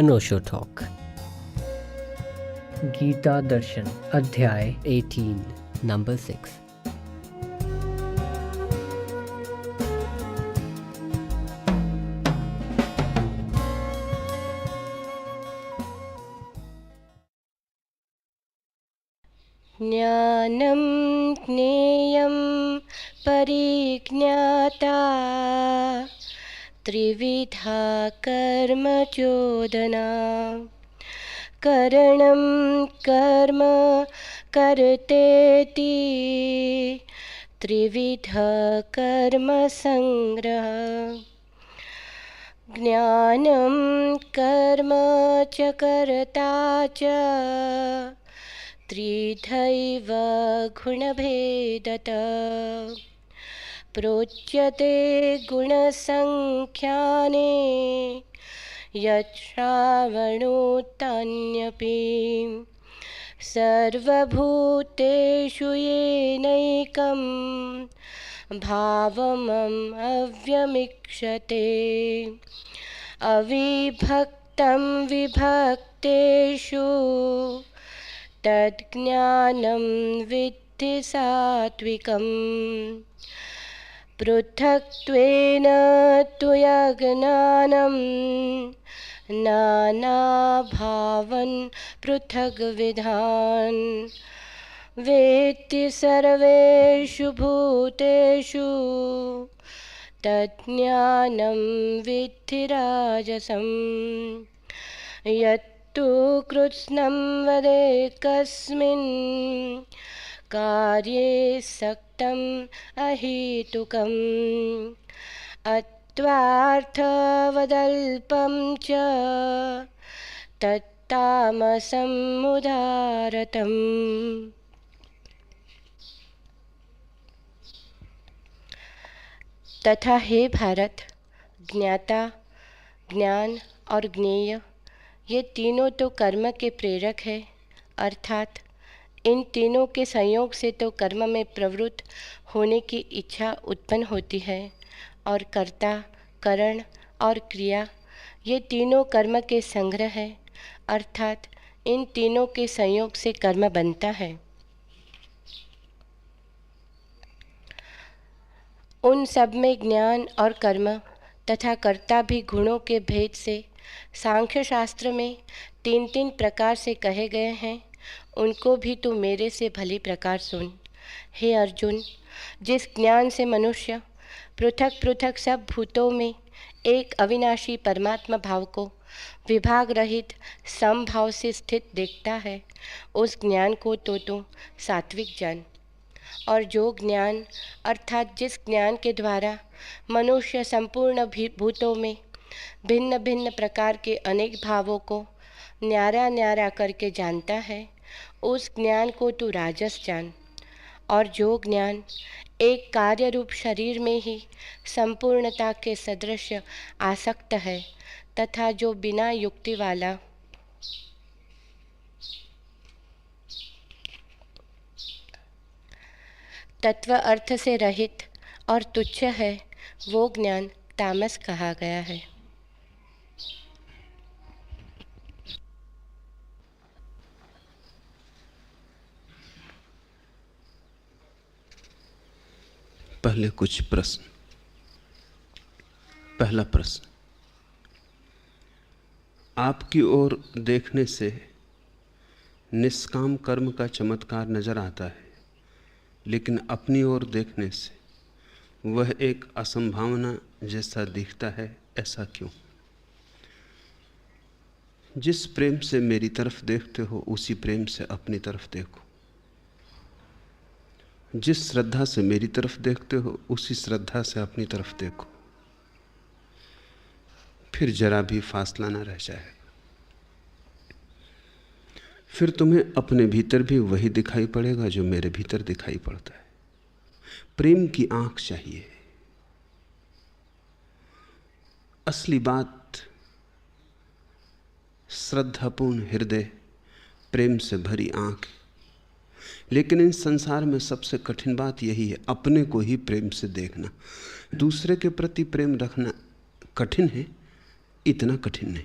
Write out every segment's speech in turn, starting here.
अनोशो talk. Gita दर्शन अध्याय 18 number 6। ज्ञानं ज्ञेयं परिज्ञाता त्रिविधा कर्मचोदना। करणं कर्म कर्तेति त्रिविध कर्मसङ्ग्रह। ज्ञानं कर्म च कर्ता च त्रिधैव गुणभेदतः। प्रोच्यते गुणसङ्ख्याने यच्छ्रावणोऽन्यपि। सर्वभूतेषु येनैकं भावमम् अव्यमीक्षते। अविभक्तं विभक्तेषु तज्ज्ञानं विद्धि सात्विकम्। पृथक्त्वेन तु अज्ञानं नानाभावन् पृथग्विधान्। वेत्ति सर्वेषु भूतेषु तज्ज्ञानं विद्धि राजसम्। यत्तु कृत्स्नं वदेकस्मिन् कार्ये सक्तम् अहेतुकम्। अत्वार्थवदल्पं च तत्तामसमुदारतम्। तथा हे भारत, ज्ञाता, ज्ञान और ज्ञेय ये तीनों तो कर्म के प्रेरक है, अर्थात इन तीनों के संयोग से तो कर्म में प्रवृत्त होने की इच्छा उत्पन्न होती है, और कर्ता, करण और क्रिया ये तीनों कर्म के संग्रह है, अर्थात इन तीनों के संयोग से कर्म बनता है। उन सब में ज्ञान और कर्म तथा कर्ता भी गुणों के भेद से सांख्य शास्त्र में तीन तीन प्रकार से कहे गए हैं, उनको भी तू मेरे से भली प्रकार सुन। हे अर्जुन, जिस ज्ञान से मनुष्य पृथक पृथक सब भूतों में एक अविनाशी परमात्मा भाव को विभाग रहित समभाव से स्थित देखता है, उस ज्ञान को तो तू सात्विक जान। और जो ज्ञान अर्थात जिस ज्ञान के द्वारा मनुष्य संपूर्ण भूतों में भिन्न भिन्न प्रकार के अनेक भावों को न्यारा न्यारा करके जानता है, उस ज्ञान को तू राजस जान। और जो ज्ञान एक कार्य रूप शरीर में ही संपूर्णता के सदृश आसक्त है, तथा जो बिना युक्ति वाला तत्व अर्थ से रहित और तुच्छ है, वो ज्ञान तामस कहा गया है। पहले कुछ प्रश्न। पहला प्रश्न, आपकी ओर देखने से निष्काम कर्म का चमत्कार नजर आता है, लेकिन अपनी ओर देखने से वह एक असंभावना जैसा दिखता है, ऐसा क्यों? जिस प्रेम से मेरी तरफ देखते हो उसी प्रेम से अपनी तरफ देखो। जिस श्रद्धा से मेरी तरफ देखते हो उसी श्रद्धा से अपनी तरफ देखो, फिर जरा भी फासला न रह जाएगा। फिर तुम्हें अपने भीतर भी वही दिखाई पड़ेगा जो मेरे भीतर दिखाई पड़ता है। प्रेम की आंख चाहिए। असली बात श्रद्धापूर्ण हृदय, प्रेम से भरी आंख। लेकिन इन संसार में सबसे कठिन बात यही है, अपने को ही प्रेम से देखना। दूसरे के प्रति प्रेम रखना कठिन है, इतना कठिन नहीं।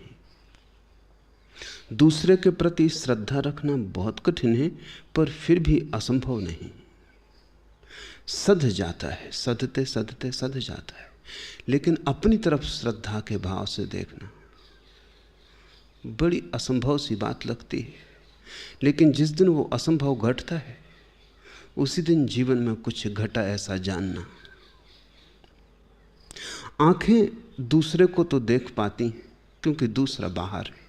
दूसरे के प्रति श्रद्धा रखना बहुत कठिन है, पर फिर भी असंभव नहीं। सध जाता है, सधते सधते सध जाता है। लेकिन अपनी तरफ श्रद्धा के भाव से देखना बड़ी असंभव सी बात लगती है। लेकिन जिस दिन वो असंभव घटता है, उसी दिन जीवन में कुछ घटा ऐसा जानना। आंखें दूसरे को तो देख पाती क्योंकि दूसरा बाहर है,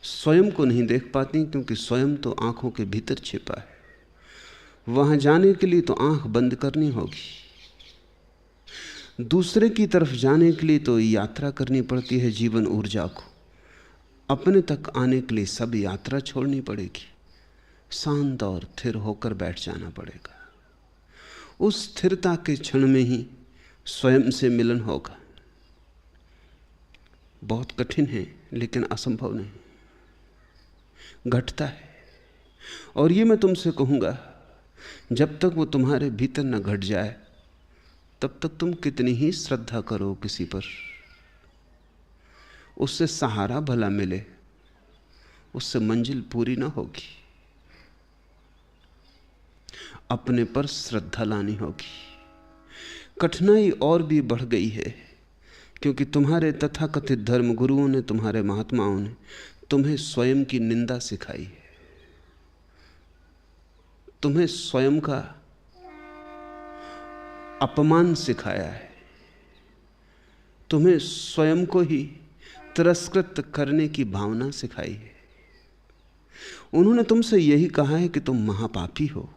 स्वयं को नहीं देख पाती क्योंकि स्वयं तो आंखों के भीतर छिपा है। वहां जाने के लिए तो आंख बंद करनी होगी। दूसरे की तरफ जाने के लिए तो यात्रा करनी पड़ती है जीवन ऊर्जा को। अपने तक आने के लिए सब यात्रा छोड़नी पड़ेगी, शांत और स्थिर होकर बैठ जाना पड़ेगा। उस स्थिरता के क्षण में ही स्वयं से मिलन होगा। बहुत कठिन है लेकिन असंभव नहीं, घटता है। और ये मैं तुमसे कहूँगा, जब तक वो तुम्हारे भीतर न घट जाए तब तक तुम कितनी ही श्रद्धा करो किसी पर, उससे सहारा भला मिले, उससे मंजिल पूरी ना होगी। अपने पर श्रद्धा लानी होगी। कठिनाई और भी बढ़ गई है क्योंकि तुम्हारे तथाकथित धर्म गुरुओं ने, तुम्हारे महात्माओं ने तुम्हें स्वयं की निंदा सिखाई है। तुम्हें स्वयं का अपमान सिखाया है। तुम्हें स्वयं को ही तिरस्कृत करने की भावना सिखाई है। उन्होंने तुमसे यही कहा है कि तुम महापापी हो,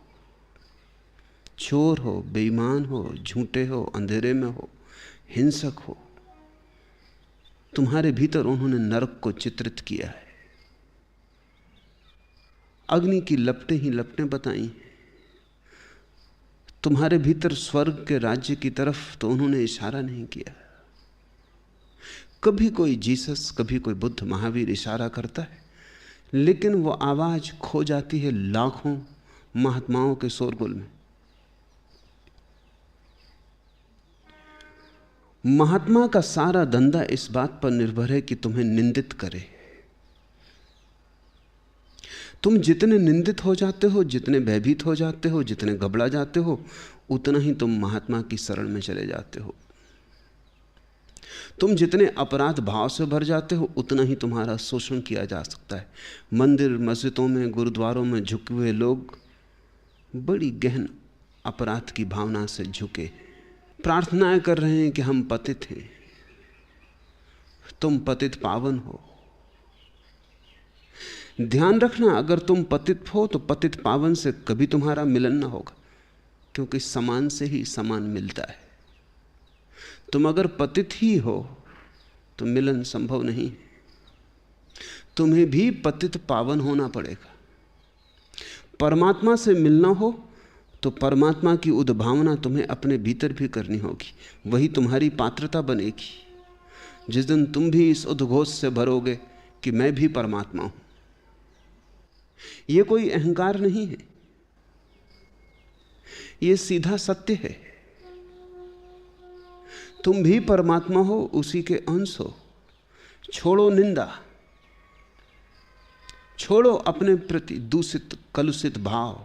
चोर हो, बेईमान हो, झूठे हो, अंधेरे में हो, हिंसक हो। तुम्हारे भीतर उन्होंने नरक को चित्रित किया है। अग्नि की लपटें ही लपटें बताई। तुम्हारे भीतर स्वर्ग के राज्य की तरफ तो उन्होंने इशारा नहीं किया। कभी कोई जीसस, कभी कोई बुद्ध, महावीर इशारा करता है, लेकिन वो आवाज खो जाती है लाखों महात्माओं के शोरगुल में। महात्मा का सारा धंधा इस बात पर निर्भर है कि तुम्हें निंदित करे। तुम जितने निंदित हो जाते हो, जितने भयभीत हो जाते हो, जितने घबरा जाते हो, उतना ही तुम महात्मा की शरण में चले जाते हो। तुम जितने अपराध भाव से भर जाते हो, उतना ही तुम्हारा शोषण किया जा सकता है। मंदिर मस्जिदों में, गुरुद्वारों में झुके हुए लोग बड़ी गहन अपराध की भावना से झुके, प्रार्थनाएं कर रहे हैं कि हम पतित हैं, तुम पतित पावन हो। ध्यान रखना, अगर तुम पतित हो तो पतित पावन से कभी तुम्हारा मिलन ना होगा, क्योंकि समान से ही समान मिलता है। तुम अगर पतित ही हो तो मिलन संभव नहीं। तुम्हें भी पतित पावन होना पड़ेगा। परमात्मा से मिलना हो तो परमात्मा की उद्भावना तुम्हें अपने भीतर भी करनी होगी, वही तुम्हारी पात्रता बनेगी। जिस दिन तुम भी इस उद्घोष से भरोगे कि मैं भी परमात्मा हूं, यह कोई अहंकार नहीं है, यह सीधा सत्य है। तुम भी परमात्मा हो, उसी के अंश हो। छोड़ो निंदा, छोड़ो अपने प्रति दूषित कलुषित भाव,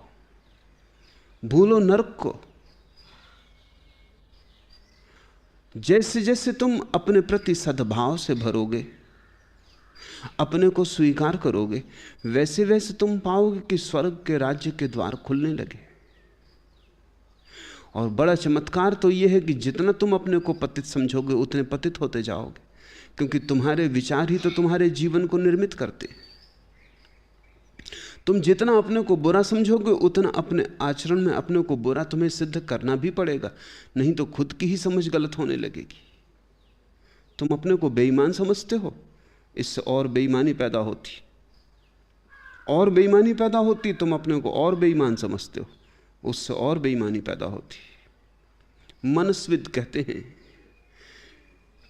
भूलो नरक को। जैसे जैसे तुम अपने प्रति सद्भाव से भरोगे, अपने को स्वीकार करोगे, वैसे वैसे तुम पाओगे कि स्वर्ग के राज्य के द्वार खुलने लगे। और बड़ा चमत्कार तो यह है कि जितना तुम अपने को पतित समझोगे, उतने पतित होते जाओगे, क्योंकि तुम्हारे विचार ही तो तुम्हारे जीवन को निर्मित करते हैं। तुम जितना अपने को बुरा समझोगे, उतना अपने आचरण में अपने को बुरा तुम्हें सिद्ध करना भी पड़ेगा, नहीं तो खुद की ही समझ गलत होने लगेगी। तुम अपने को बेईमान समझते हो, इससे और बेईमानी पैदा होती, और बेईमानी पैदा होती। तुम अपने को और बेईमान समझते हो, उससे और बेईमानी पैदा होती। मनस्विद कहते हैं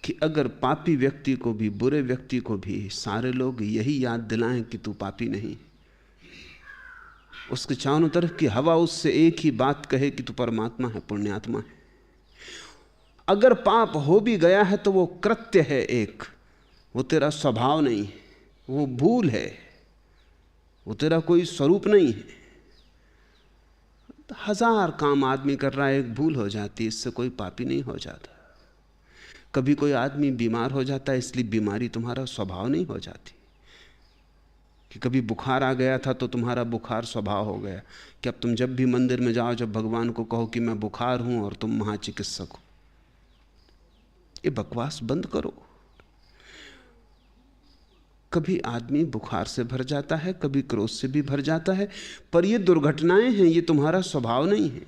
कि अगर पापी व्यक्ति को भी, बुरे व्यक्ति को भी सारे लोग यही याद दिलाएं कि तू पापी नहीं, उसके चारों तरफ की हवा उससे एक ही बात कहे कि तू परमात्मा है, पुण्यात्मा है। अगर पाप हो भी गया है तो वो कृत्य है एक, वो तेरा स्वभाव नहीं है, वो भूल है, वो तेरा कोई स्वरूप नहीं है। 1000 काम आदमी कर रहा है, एक भूल हो जाती, इससे कोई पापी नहीं हो जाता। कभी कोई आदमी बीमार हो जाता है, इसलिए बीमारी तुम्हारा स्वभाव नहीं हो जाती। कि कभी बुखार आ गया था तो तुम्हारा बुखार स्वभाव हो गया कि अब तुम जब भी मंदिर में जाओ, जब भगवान को कहो कि मैं बुखार हूं और तुम महाचिकित्सक हो। ये बकवास बंद करो। कभी आदमी बुखार से भर जाता है, कभी क्रोध से भी भर जाता है, पर ये दुर्घटनाएं हैं, ये तुम्हारा स्वभाव नहीं है।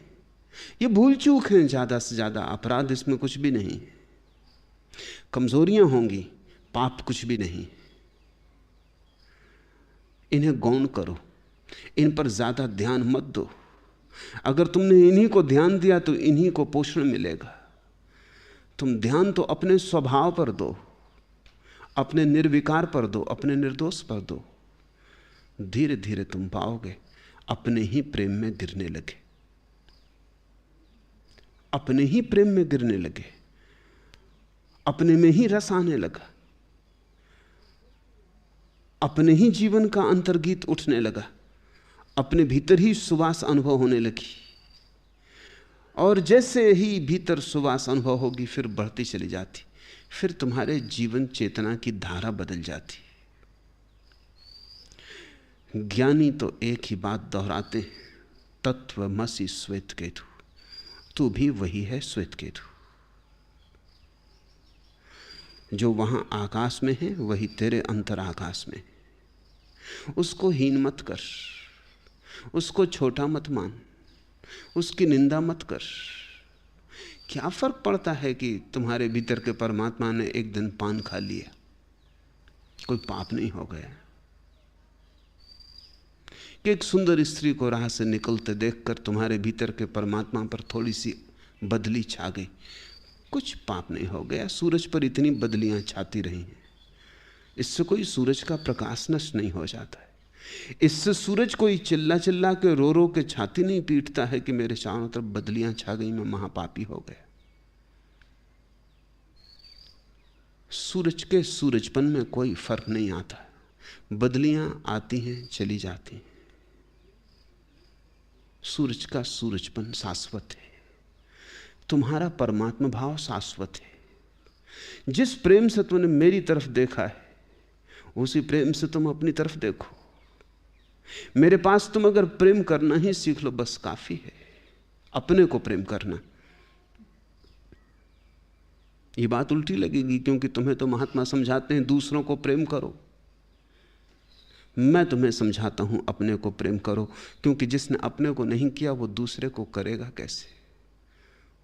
ये भूल चूक है, ज्यादा से ज्यादा अपराध इसमें कुछ भी नहीं है। कमजोरियां होंगी, पाप कुछ भी नहीं। इन्हें गौण करो, इन पर ज्यादा ध्यान मत दो। अगर तुमने इन्हीं को ध्यान दिया तो इन्हीं को पोषण मिलेगा। तुम ध्यान तो अपने स्वभाव पर दो, अपने निर्विकार पर दो, अपने निर्दोष पर दो। धीरे धीरे तुम पाओगे अपने ही प्रेम में गिरने लगे, अपने ही प्रेम में गिरने लगे, अपने में ही रस आने लगा, अपने ही जीवन का अंतर्गीत उठने लगा, अपने भीतर ही सुवास अनुभव होने लगी। और जैसे ही भीतर सुवास अनुभव होगी फिर बढ़ती चली जाती, फिर तुम्हारे जीवन चेतना की धारा बदल जाती। ज्ञानी तो एक ही बात दोहराते हैं, तत्वमसि श्वेत केतु। तू भी वही है श्वेत केतु। जो वहां आकाश में है वही तेरे अंतर आकाश में है। उसको हीन मत कर, उसको छोटा मत मान, उसकी निंदा मत कर। क्या फर्क पड़ता है कि तुम्हारे भीतर के परमात्मा ने एक दिन पान खा लिया, कोई पाप नहीं हो गया। कि एक सुंदर स्त्री को राह से निकलते देखकर तुम्हारे भीतर के परमात्मा पर थोड़ी सी बदली छा गई, कुछ पाप नहीं हो गया। सूरज पर इतनी बदलियां छाती रही हैं, इससे कोई सूरज का प्रकाश नष्ट नहीं हो जाता है। इससे सूरज कोई चिल्ला चिल्ला के रो रो के छाती नहीं पीटता है कि मेरे चारों तरफ बदलियां छा गई, मैं महापापी हो गया। सूरज के सूरजपन में कोई फर्क नहीं आता, बदलियां आती हैं चली जाती हैं। सूरज का सूरजपन शाश्वत है, तुम्हारा परमात्मा भाव शाश्वत है। जिस प्रेम से तुमने मेरी तरफ देखा है उसी प्रेम से तुम अपनी तरफ देखो। मेरे पास तुम अगर प्रेम करना ही सीख लो बस काफी है, अपने को प्रेम करना। ये बात उल्टी लगेगी क्योंकि तुम्हें तो महात्मा समझाते हैं दूसरों को प्रेम करो। मैं तुम्हें समझाता हूं अपने को प्रेम करो, क्योंकि जिसने अपने को नहीं किया वो दूसरे को करेगा कैसे?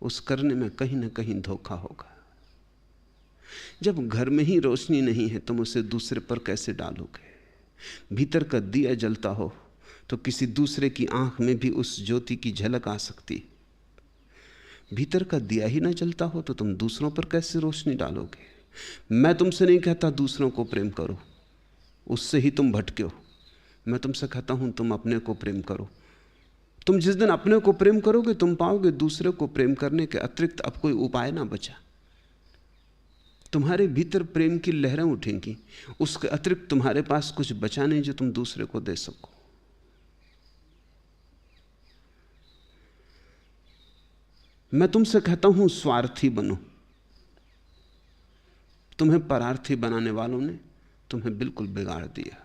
उस करने में कहीं ना कहीं धोखा होगा। जब घर में ही रोशनी नहीं है तुम उसे दूसरे पर कैसे डालोगे? भीतर का दिया जलता हो तो किसी दूसरे की आंख में भी उस ज्योति की झलक आ सकती। भीतर का दिया ही ना जलता हो तो तुम दूसरों पर कैसे रोशनी डालोगे? मैं तुमसे नहीं कहता दूसरों को प्रेम करो, उससे ही तुम भटके हो। मैं तुमसे कहता हूं तुम अपने को प्रेम करो। तुम जिस दिन अपने को प्रेम करोगे तुम पाओगे दूसरे को प्रेम करने के अतिरिक्त अब कोई उपाय ना बचा। तुम्हारे भीतर प्रेम की लहरें उठेंगी, उसके अतिरिक्त तुम्हारे पास कुछ बचा नहीं जो तुम दूसरे को दे सको। मैं तुमसे कहता हूं स्वार्थी बनो। तुम्हें परार्थी बनाने वालों ने तुम्हें बिल्कुल बिगाड़ दिया।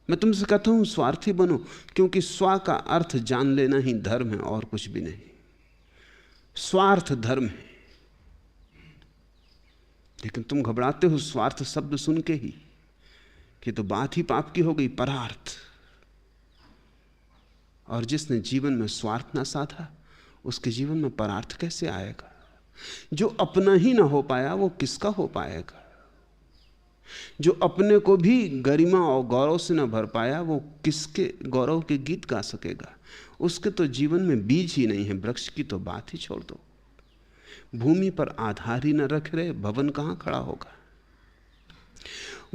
मैं तुमसे कहता हूं स्वार्थी बनो, क्योंकि स्व का अर्थ जान लेना ही धर्म है और कुछ भी नहीं। स्वार्थ धर्म है, लेकिन तुम घबराते हो स्वार्थ शब्द सुन के ही कि तो बात ही पाप की हो गई, परार्थ। और जिसने जीवन में स्वार्थ ना साधा उसके जीवन में परार्थ कैसे आएगा? जो अपना ही ना हो पाया वो किसका हो पाएगा? जो अपने को भी गरिमा और गौरव से न भर पाया वो किसके गौरव के गीत गा सकेगा? उसके तो जीवन में बीज ही नहीं है। वृक्ष की तो बात ही छोड़ दो, भूमि पर आधार ही न रख रहे, भवन कहां खड़ा होगा?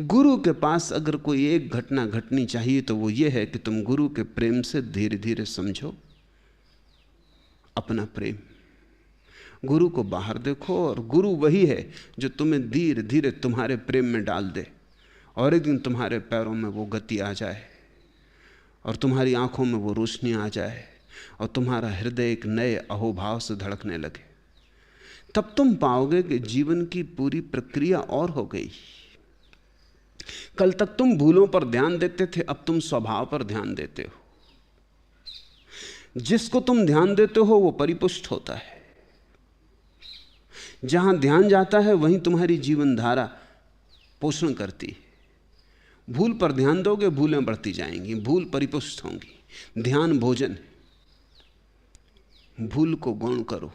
गुरु के पास अगर कोई एक घटना घटनी चाहिए तो वो ये है कि तुम गुरु के प्रेम से धीरे धीरे समझो अपना प्रेम। गुरु को बाहर देखो, और गुरु वही है जो तुम्हें धीरे धीरे तुम्हारे प्रेम में डाल दे, और एक दिन तुम्हारे पैरों में वो गति आ जाए, और तुम्हारी आंखों में वो रोशनी आ जाए, और तुम्हारा हृदय एक नए अहोभाव से धड़कने लगे। तब तुम पाओगे कि जीवन की पूरी प्रक्रिया और हो गई। कल तक तुम भूलों पर ध्यान देते थे, अब तुम स्वभाव पर ध्यान देते हो। जिसको तुम ध्यान देते हो वो परिपुष्ट होता है। जहां ध्यान जाता है वहीं तुम्हारी जीवन धारा पोषण करती है। भूल पर ध्यान दोगे, भूलें बढ़ती जाएंगी, भूल परिपुष्ट होंगी। ध्यान भोजन है। भूल को गौण करो,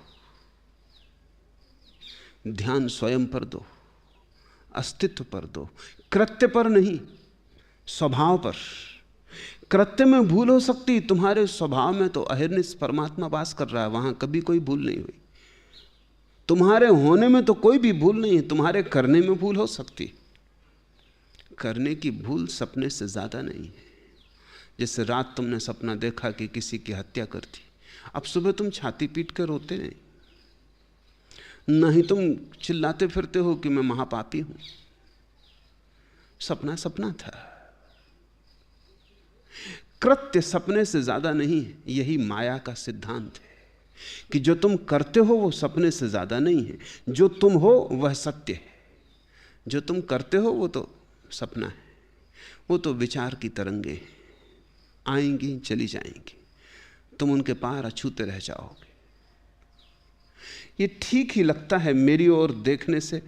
ध्यान स्वयं पर दो, अस्तित्व पर दो, कृत्य पर नहीं, स्वभाव पर। कृत्य में भूल हो सकती, तुम्हारे स्वभाव में तो अहिर्निश परमात्मा वास कर रहा है, वहां कभी कोई भूल नहीं हुई। तुम्हारे होने में तो कोई भी भूल नहीं है, तुम्हारे करने में भूल हो सकती। करने की भूल सपने से ज्यादा नहीं है। जैसे रात तुमने सपना देखा कि किसी की हत्या कर दी, अब सुबह तुम छाती पीट कर रोते नहीं, नहीं तुम चिल्लाते फिरते हो कि मैं महापापी हूं। सपना सपना था। कृत्य सपने से ज्यादा नहीं है। यही माया का सिद्धांत है कि जो तुम करते हो वो सपने से ज्यादा नहीं है, जो तुम हो वह सत्य है। जो तुम करते हो वो तो सपना है, वो तो विचार की तरंगें हैं, आएंगी चली जाएंगी, तुम उनके पार अछूते रह जाओगे। ये ठीक ही लगता है मेरी ओर देखने से।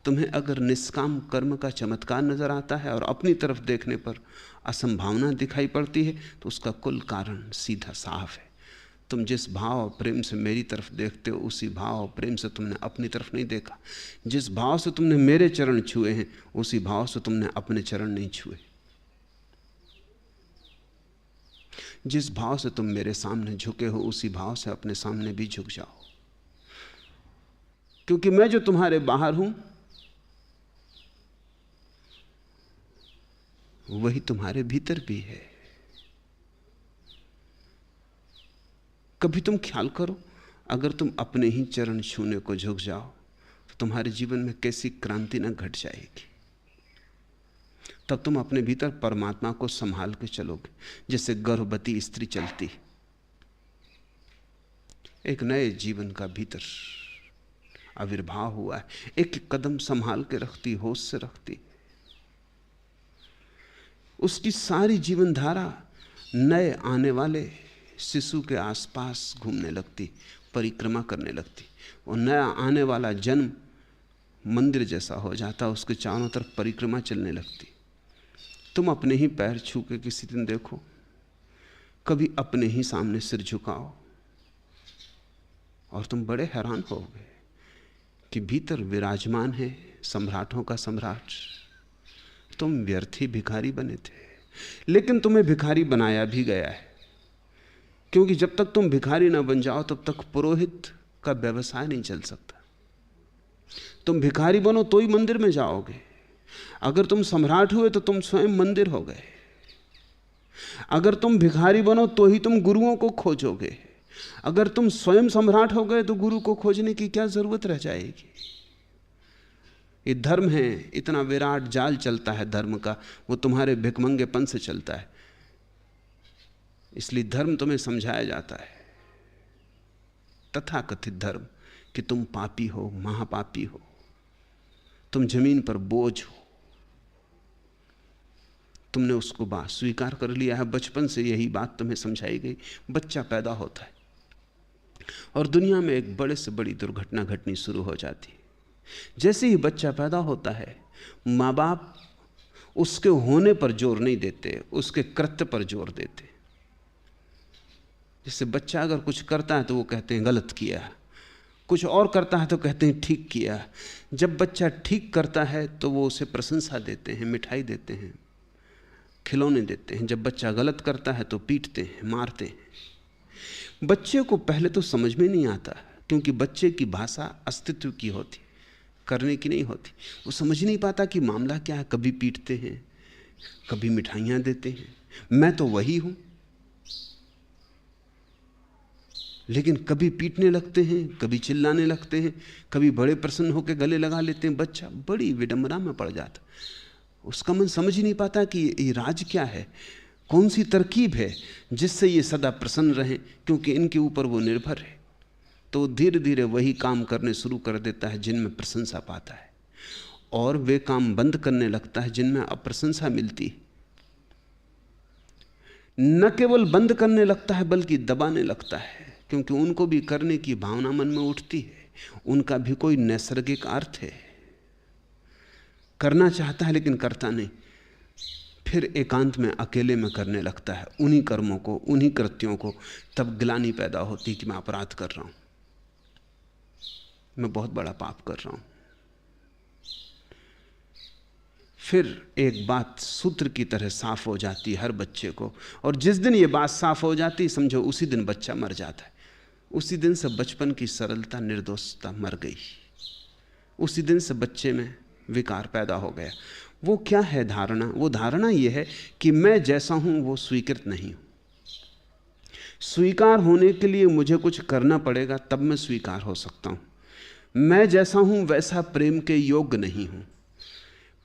तुम्हें अगर निष्काम कर्म का चमत्कार नजर आता है और अपनी तरफ देखने पर असंभावना दिखाई पड़ती है, तो उसका कुल कारण सीधा साफ है। तुम जिस भाव और प्रेम से मेरी तरफ देखते हो, उसी भाव और प्रेम से तुमने अपनी तरफ नहीं देखा। जिस भाव से तुमने मेरे चरण छुए हैं, उसी भाव से तुमने अपने चरण नहीं छुए। जिस भाव से तुम मेरे सामने झुके हो, उसी भाव से अपने सामने भी झुक जाओ। क्योंकि मैं जो तुम्हारे बाहर हूं, वही तुम्हारे भीतर भी है। कभी तुम ख्याल करो, अगर तुम अपने ही चरण छूने को झुक जाओ तो तुम्हारे जीवन में कैसी क्रांति न घट जाएगी। तब तुम अपने भीतर परमात्मा को संभाल के चलोगे, जैसे गर्भवती स्त्री चलती। एक नए जीवन का भीतर आविर्भाव हुआ है। एक एक कदम संभाल के रखती, होश से रखती। उसकी सारी जीवन धारा नए आने वाले शिशु के आसपास घूमने लगती, परिक्रमा करने लगती। और नया आने वाला जन्म मंदिर जैसा हो जाता, उसके चारों तरफ परिक्रमा चलने लगती। तुम अपने ही पैर छू के किसी दिन देखो, कभी अपने ही सामने सिर झुकाओ, और तुम बड़े हैरान होगे कि भीतर विराजमान है सम्राटों का सम्राट। तुम व्यर्थ ही भिखारी बने थे, लेकिन तुम्हें भिखारी बनाया भी गया है। क्योंकि जब तक तुम भिखारी ना बन जाओ, तब तक पुरोहित का व्यवसाय नहीं चल सकता। तुम भिखारी बनो तो ही मंदिर में जाओगे। अगर तुम सम्राट हुए तो तुम स्वयं मंदिर हो गए। अगर तुम भिखारी बनो तो ही तुम गुरुओं को खोजोगे। अगर तुम स्वयं सम्राट हो गए तो गुरु को खोजने की क्या जरूरत रह जाएगी। ये धर्म है, इतना विराट जाल चलता है धर्म का, वो तुम्हारे भिखमंगेपन से चलता है। इसलिए धर्म तुम्हें समझाया जाता है, तथाकथित धर्म, कि तुम पापी हो, महापापी हो, तुम जमीन पर बोझ हो। तुमने उसको बात स्वीकार कर लिया है। बचपन से यही बात तुम्हें समझाई गई। बच्चा पैदा होता है और दुनिया में एक बड़े से बड़ी दुर्घटना घटनी शुरू हो जाती है। जैसे ही बच्चा पैदा होता है, माँ बाप उसके होने पर जोर नहीं देते, उसके कृत्य पर जोर देते। जैसे बच्चा अगर कुछ करता है तो वो कहते हैं गलत किया, कुछ और करता है तो कहते हैं ठीक किया। जब बच्चा ठीक करता है तो वो उसे प्रशंसा देते हैं, मिठाई देते हैं, खिलौने देते हैं। जब बच्चा गलत करता है तो पीटते हैं, मारते हैं। बच्चे को पहले तो समझ में नहीं आता, क्योंकि बच्चे की भाषा अस्तित्व की होती, करने की नहीं होती। वो समझ नहीं पाता कि मामला क्या है। कभी पीटते हैं, कभी मिठाइयाँ देते हैं। मैं तो वही हूँ। लेकिन कभी पीटने लगते हैं, कभी चिल्लाने लगते हैं, कभी बड़े प्रसन्न होकर गले लगा लेते हैं। बच्चा बड़ी विडंबना में पड़ जाता, उसका मन समझ ही नहीं पाता कि ये राज क्या है, कौन सी तरकीब है जिससे ये सदा प्रसन्न रहे, क्योंकि इनके ऊपर वो निर्भर है। तो धीरे धीरे वही काम करने शुरू कर देता है जिनमें प्रशंसा पाता है, और वे काम बंद करने लगता है जिनमें अप्रशंसा मिलती है। न केवल बंद करने लगता है बल्कि दबाने लगता है, क्योंकि उनको भी करने की भावना मन में उठती है, उनका भी कोई नैसर्गिक अर्थ है, करना चाहता है लेकिन करता नहीं। फिर एकांत में अकेले में करने लगता है उन्हीं कर्मों को, उन्हीं कृत्यों को। तब ग्लानि पैदा होती कि मैं अपराध कर रहा हूं, मैं बहुत बड़ा पाप कर रहा हूं। फिर एक बात सूत्र की तरह साफ हो जाती है हर बच्चे को, और जिस दिन ये बात साफ हो जाती समझो उसी दिन बच्चा मर जाता है। उसी दिन से बचपन की सरलता, निर्दोषता मर गई। उसी दिन से बच्चे में विकार पैदा हो गया। वो क्या है धारणा? वो धारणा ये है कि मैं जैसा हूं वो स्वीकृत नहीं हूं। स्वीकार होने के लिए मुझे कुछ करना पड़ेगा, तब मैं स्वीकार हो सकता हूं। मैं जैसा हूं वैसा प्रेम के योग्य नहीं हूं।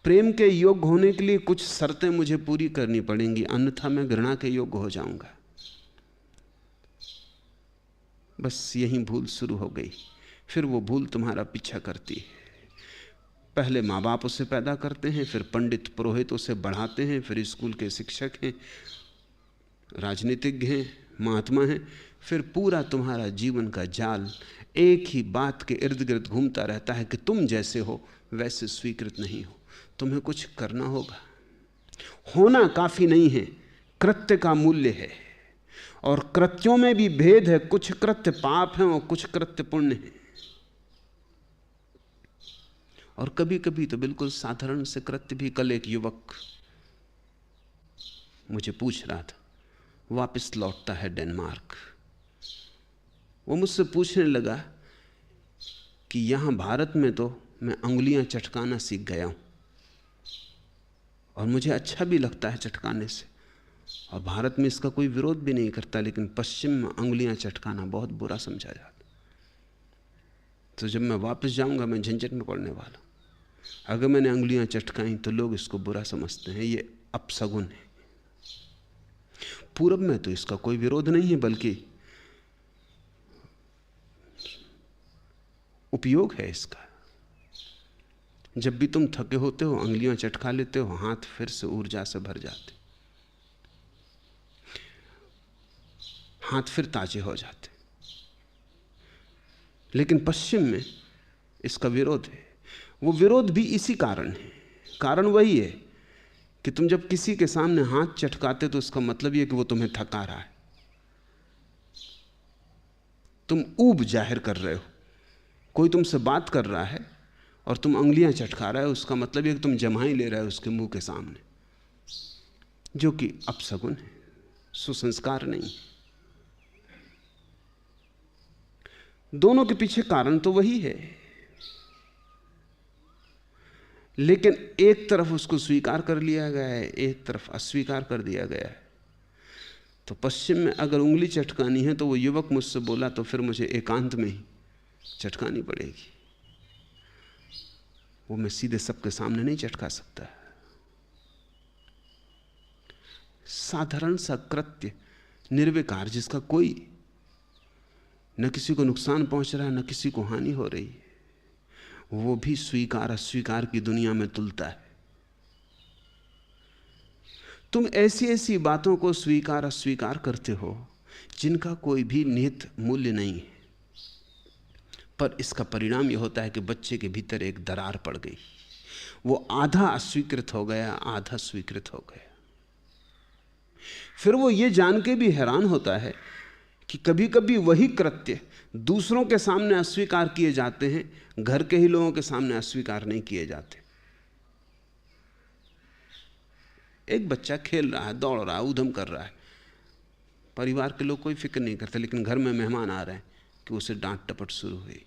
प्रेम के योग्य होने के लिए कुछ शर्तें मुझे पूरी करनी पड़ेंगी, अन्यथा मैं घृणा के योग्य हो जाऊंगा। बस यही भूल शुरू हो गई। फिर वो भूल तुम्हारा पीछा करती है। पहले माँ बाप उसे पैदा करते हैं, फिर पंडित पुरोहित उसे बढ़ाते हैं, फिर स्कूल के शिक्षक हैं, राजनीतिज्ञ हैं, महात्मा हैं। फिर पूरा तुम्हारा जीवन का जाल एक ही बात के इर्द गिर्द घूमता रहता है कि तुम जैसे हो वैसे स्वीकृत नहीं हो, तुम्हें कुछ करना होगा। होना काफी नहीं है, कृत्य का मूल्य है, और कृत्यों में भी भेद है। कुछ कृत्य पाप हैं और कुछ कृत्य पुण्य हैं। और कभी कभी तो बिल्कुल साधारण से कृत्य भी। कल एक युवक मुझे पूछ रहा था, वापस लौटता है डेनमार्क। वो मुझसे पूछने लगा कि यहां भारत में तो मैं अंगुलियां चटकाना सीख गया हूं, और मुझे अच्छा भी लगता है चटकाने से, और भारत में इसका कोई विरोध भी नहीं करता, लेकिन पश्चिम में अंगुलियां चटकाना बहुत बुरा समझा जाता। तो जब मैं वापस जाऊंगा मैं झंझट में पड़ने वाला। अगर मैंने अंगुलियां चटकाई तो लोग इसको बुरा समझते हैं, ये अपशगुन है। पूरब में तो इसका कोई विरोध नहीं है, बल्कि उपयोग है इसका। जब भी तुम थके होते हो अंगुलियां चटका लेते हो, हाथ फिर से ऊर्जा से भर जाते, हाथ फिर ताजे हो जाते। लेकिन पश्चिम में इसका विरोध है। वो विरोध भी इसी कारण है। कारण वही है कि तुम जब किसी के सामने हाथ चटकाते तो उसका मतलब यह कि वो तुम्हें थका रहा है, तुम ऊब जाहिर कर रहे हो। कोई तुमसे बात कर रहा है और तुम अंगुलियां चटका रहे हो, उसका मतलब यह कि तुम जमाई ले रहे हो उसके मुंह के सामने, जो कि अपशगुन है, सुसंस्कार नहीं। दोनों के पीछे कारण तो वही है, लेकिन एक तरफ उसको स्वीकार कर लिया गया है, एक तरफ अस्वीकार कर दिया गया है। तो पश्चिम में अगर उंगली चटकानी है तो वो युवक मुझसे बोला तो फिर मुझे एकांत में ही चटकानी पड़ेगी, वो मैं सीधे सबके सामने नहीं चटका सकता। साधारण सा कृत्य, निर्विकार, जिसका कोई न किसी को नुकसान पहुंच रहा है न किसी को हानि हो रही, वो भी स्वीकार अस्वीकार की दुनिया में तुलता है। तुम ऐसी ऐसी बातों को स्वीकार अस्वीकार करते हो जिनका कोई भी निहित मूल्य नहीं है, पर इसका परिणाम यह होता है कि बच्चे के भीतर एक दरार पड़ गई। वो आधा अस्वीकृत हो गया, आधा स्वीकृत हो गया। फिर वो ये जान के भी हैरान होता है कि कभी कभी वही कृत्य दूसरों के सामने अस्वीकार किए जाते हैं, घर के ही लोगों के सामने अस्वीकार नहीं किए जाते। एक बच्चा खेल रहा है, दौड़ रहा है, ऊधम कर रहा है, परिवार के लोग कोई फिक्र नहीं करते, लेकिन घर में मेहमान आ रहे हैं कि उसे डांट टपट शुरू हुई।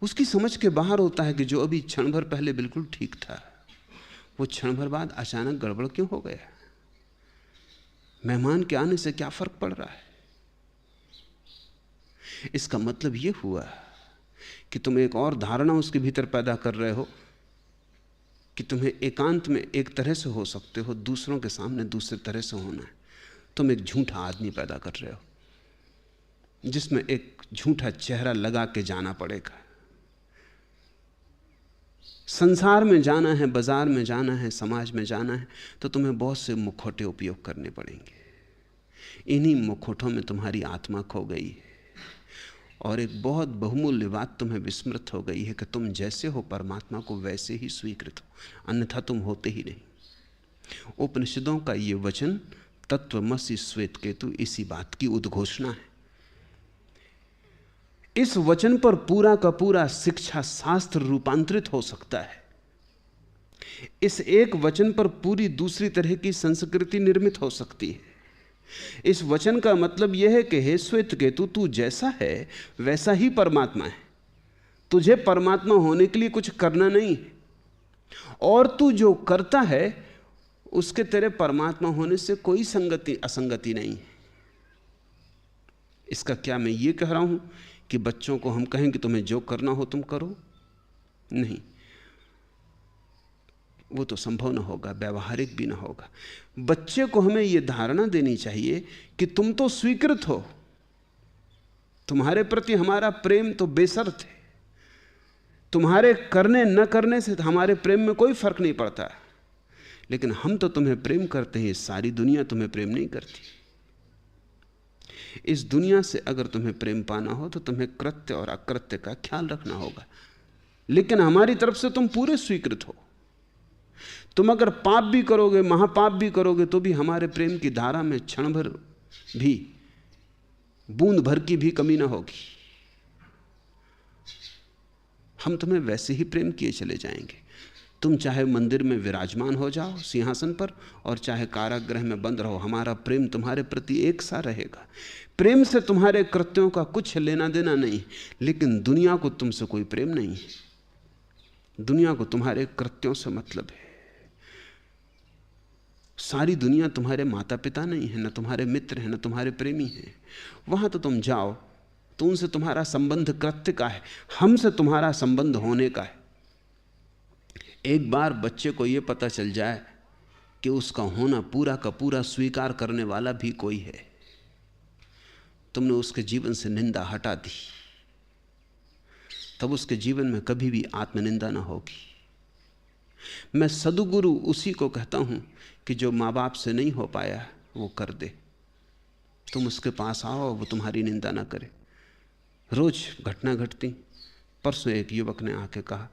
उसकी समझ के बाहर होता है कि जो अभी क्षण भर पहले बिल्कुल ठीक था, वो क्षण भर बाद अचानक गड़बड़ क्यों हो गया। मेहमान के आने से क्या फर्क पड़ रहा है। इसका मतलब ये हुआ कि तुम एक और धारणा उसके भीतर पैदा कर रहे हो कि तुम्हें एकांत में एक तरह से हो सकते हो, दूसरों के सामने दूसरे तरह से होना है। तुम एक झूठा आदमी पैदा कर रहे हो जिसमें एक झूठा चेहरा लगा के जाना पड़ेगा। संसार में जाना है, बाजार में जाना है, समाज में जाना है, तो तुम्हें बहुत से मुखौटे उपयोग करने पड़ेंगे। इन्हीं मुखौटों में तुम्हारी आत्मा खो गई है और एक बहुत बहुमूल्य बात तुम्हें विस्मृत हो गई है कि तुम जैसे हो परमात्मा को वैसे ही स्वीकृत हो, अन्यथा तुम होते ही नहीं। उपनिषदों का ये वचन तत्वमसि श्वेत केतु इसी बात की उद्घोषणा है। इस वचन पर पूरा का पूरा शिक्षा शास्त्र रूपांतरित हो सकता है। इस एक वचन पर पूरी दूसरी तरह की संस्कृति निर्मित हो सकती है। इस वचन का मतलब यह है कि हे श्वेत केतु, तू जैसा है वैसा ही परमात्मा है। तुझे परमात्मा होने के लिए कुछ करना नहीं है, और तू जो करता है उसके तेरे परमात्मा होने से कोई असंगति नहीं है। इसका क्या मैं ये कह रहा हूं कि बच्चों को हम कहें कि तुम्हें जो करना हो तुम करो? नहीं, वो तो संभव ना होगा, व्यवहारिक भी ना होगा। बच्चे को हमें यह धारणा देनी चाहिए कि तुम तो स्वीकृत हो, तुम्हारे प्रति हमारा प्रेम तो बेशर्त है, तुम्हारे करने न करने से हमारे प्रेम में कोई फर्क नहीं पड़ता, लेकिन हम तो तुम्हें प्रेम करते हैं, सारी दुनिया तुम्हें प्रेम नहीं करती। इस दुनिया से अगर तुम्हें प्रेम पाना हो तो तुम्हें कृत्य और अकृत्य का ख्याल रखना होगा, लेकिन हमारी तरफ से तुम पूरे स्वीकृत हो। तुम अगर पाप भी करोगे, महापाप भी करोगे, तो भी हमारे प्रेम की धारा में क्षण भर भी, बूंद भर की भी कमी ना होगी। हम तुम्हें वैसे ही प्रेम किए चले जाएंगे। तुम चाहे मंदिर में विराजमान हो जाओ सिंहासन पर, और चाहे कारागृह में बंद रहो, हमारा प्रेम तुम्हारे प्रति एक सा रहेगा। प्रेम से तुम्हारे कृत्यों का कुछ लेना देना नहीं, लेकिन दुनिया को तुमसे कोई प्रेम नहीं है। दुनिया को तुम्हारे कृत्यों से मतलब है। सारी दुनिया तुम्हारे माता पिता नहीं है, न तुम्हारे मित्र हैं, न तुम्हारे प्रेमी हैं। वहां तो तुम जाओ तो उनसे तुम्हारा संबंध कृत्य का है, हमसे तुम्हारा संबंध होने का है। एक बार बच्चे को यह पता चल जाए कि उसका होना पूरा का पूरा स्वीकार करने वाला भी कोई है, तुमने उसके जीवन से निंदा हटा दी, तब उसके जीवन में कभी भी आत्मनिंदा ना होगी। मैं सद्गुरु उसी को कहता हूं कि जो माँ बाप से नहीं हो पाया वो कर दे। तुम उसके पास आओ, वो तुम्हारी निंदा ना करे। रोज घटना घटती। परसों एक युवक ने आके कहा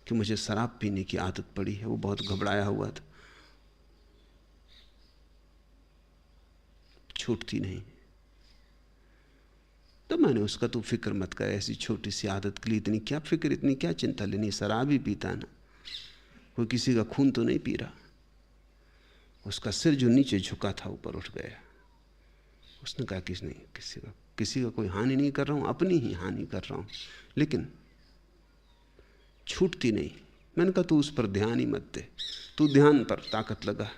कि मुझे शराब पीने की आदत पड़ी है। वो बहुत घबराया हुआ था, छूटती नहीं। तो मैंने उसका, तू फिक्र मत कर, ऐसी छोटी सी आदत के लिए इतनी क्या फिक्र, इतनी क्या चिंता लेनी, शराब ही पीता ना, कोई किसी का खून तो नहीं पी रहा। उसका सिर जो नीचे झुका था ऊपर उठ गया। उसने कहा कि नहीं, किसी का कोई हानि नहीं कर रहा हूं, अपनी ही हानि कर रहा हूं, लेकिन छूटती नहीं। मैंने कहा तू उस पर ध्यान ही मत दे, तू ध्यान पर ताकत लगा।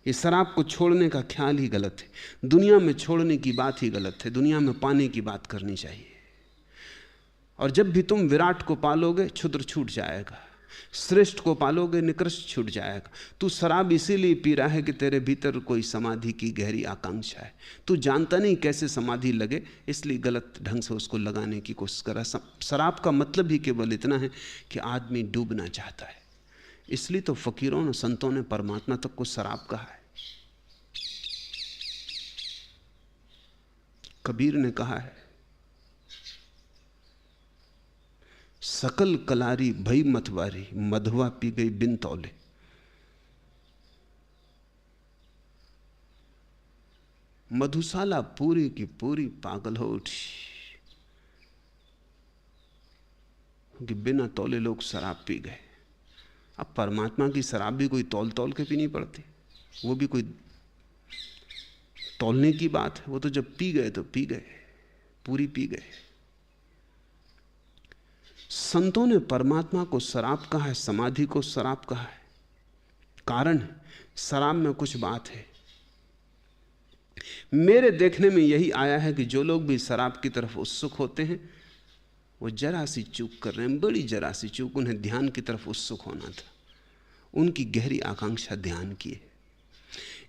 ये शराब को छोड़ने का ख्याल ही गलत है, दुनिया में छोड़ने की बात ही गलत है, दुनिया में पाने की बात करनी चाहिए। और जब भी तुम विराट को पालोगे क्षुद्र छूट जाएगा, श्रेष्ठ को पालोगे निकृष्ट छूट जाएगा। तू शराब इसीलिए पी रहा है कि तेरे भीतर कोई समाधि की गहरी आकांक्षा है। तू जानता नहीं कैसे समाधि लगे, इसलिए गलत ढंग से उसको लगाने की कोशिश कर रहा। शराब का मतलब ही केवल इतना है कि आदमी डूबना चाहता है। इसलिए तो फकीरों ने, संतों ने परमात्मा तक को शराब कहा है। कबीर ने कहा है, सकल कलारी भई मतवारी, मधुआ पी गई बिन तौले। मधुशाला पूरी की पूरी पागल हो उठी कि बिना तौले लोग शराब पी गए। अब परमात्मा की शराब भी कोई तौल तौल के पीनी पड़ती, वो भी कोई तौलने की बात है। वो तो जब पी गए तो पी गए, पूरी पी गए। संतों ने परमात्मा को शराब कहा है, समाधि को शराब कहा है। कारण शराब में कुछ बात है मेरे देखने में यही आया है कि जो लोग भी शराब की तरफ उत्सुक होते हैं वो जरा सी चूक कर रहे हैं, बड़ी जरा सी चूक। उन्हें ध्यान की तरफ उत्सुक होना था, उनकी गहरी आकांक्षा ध्यान की है।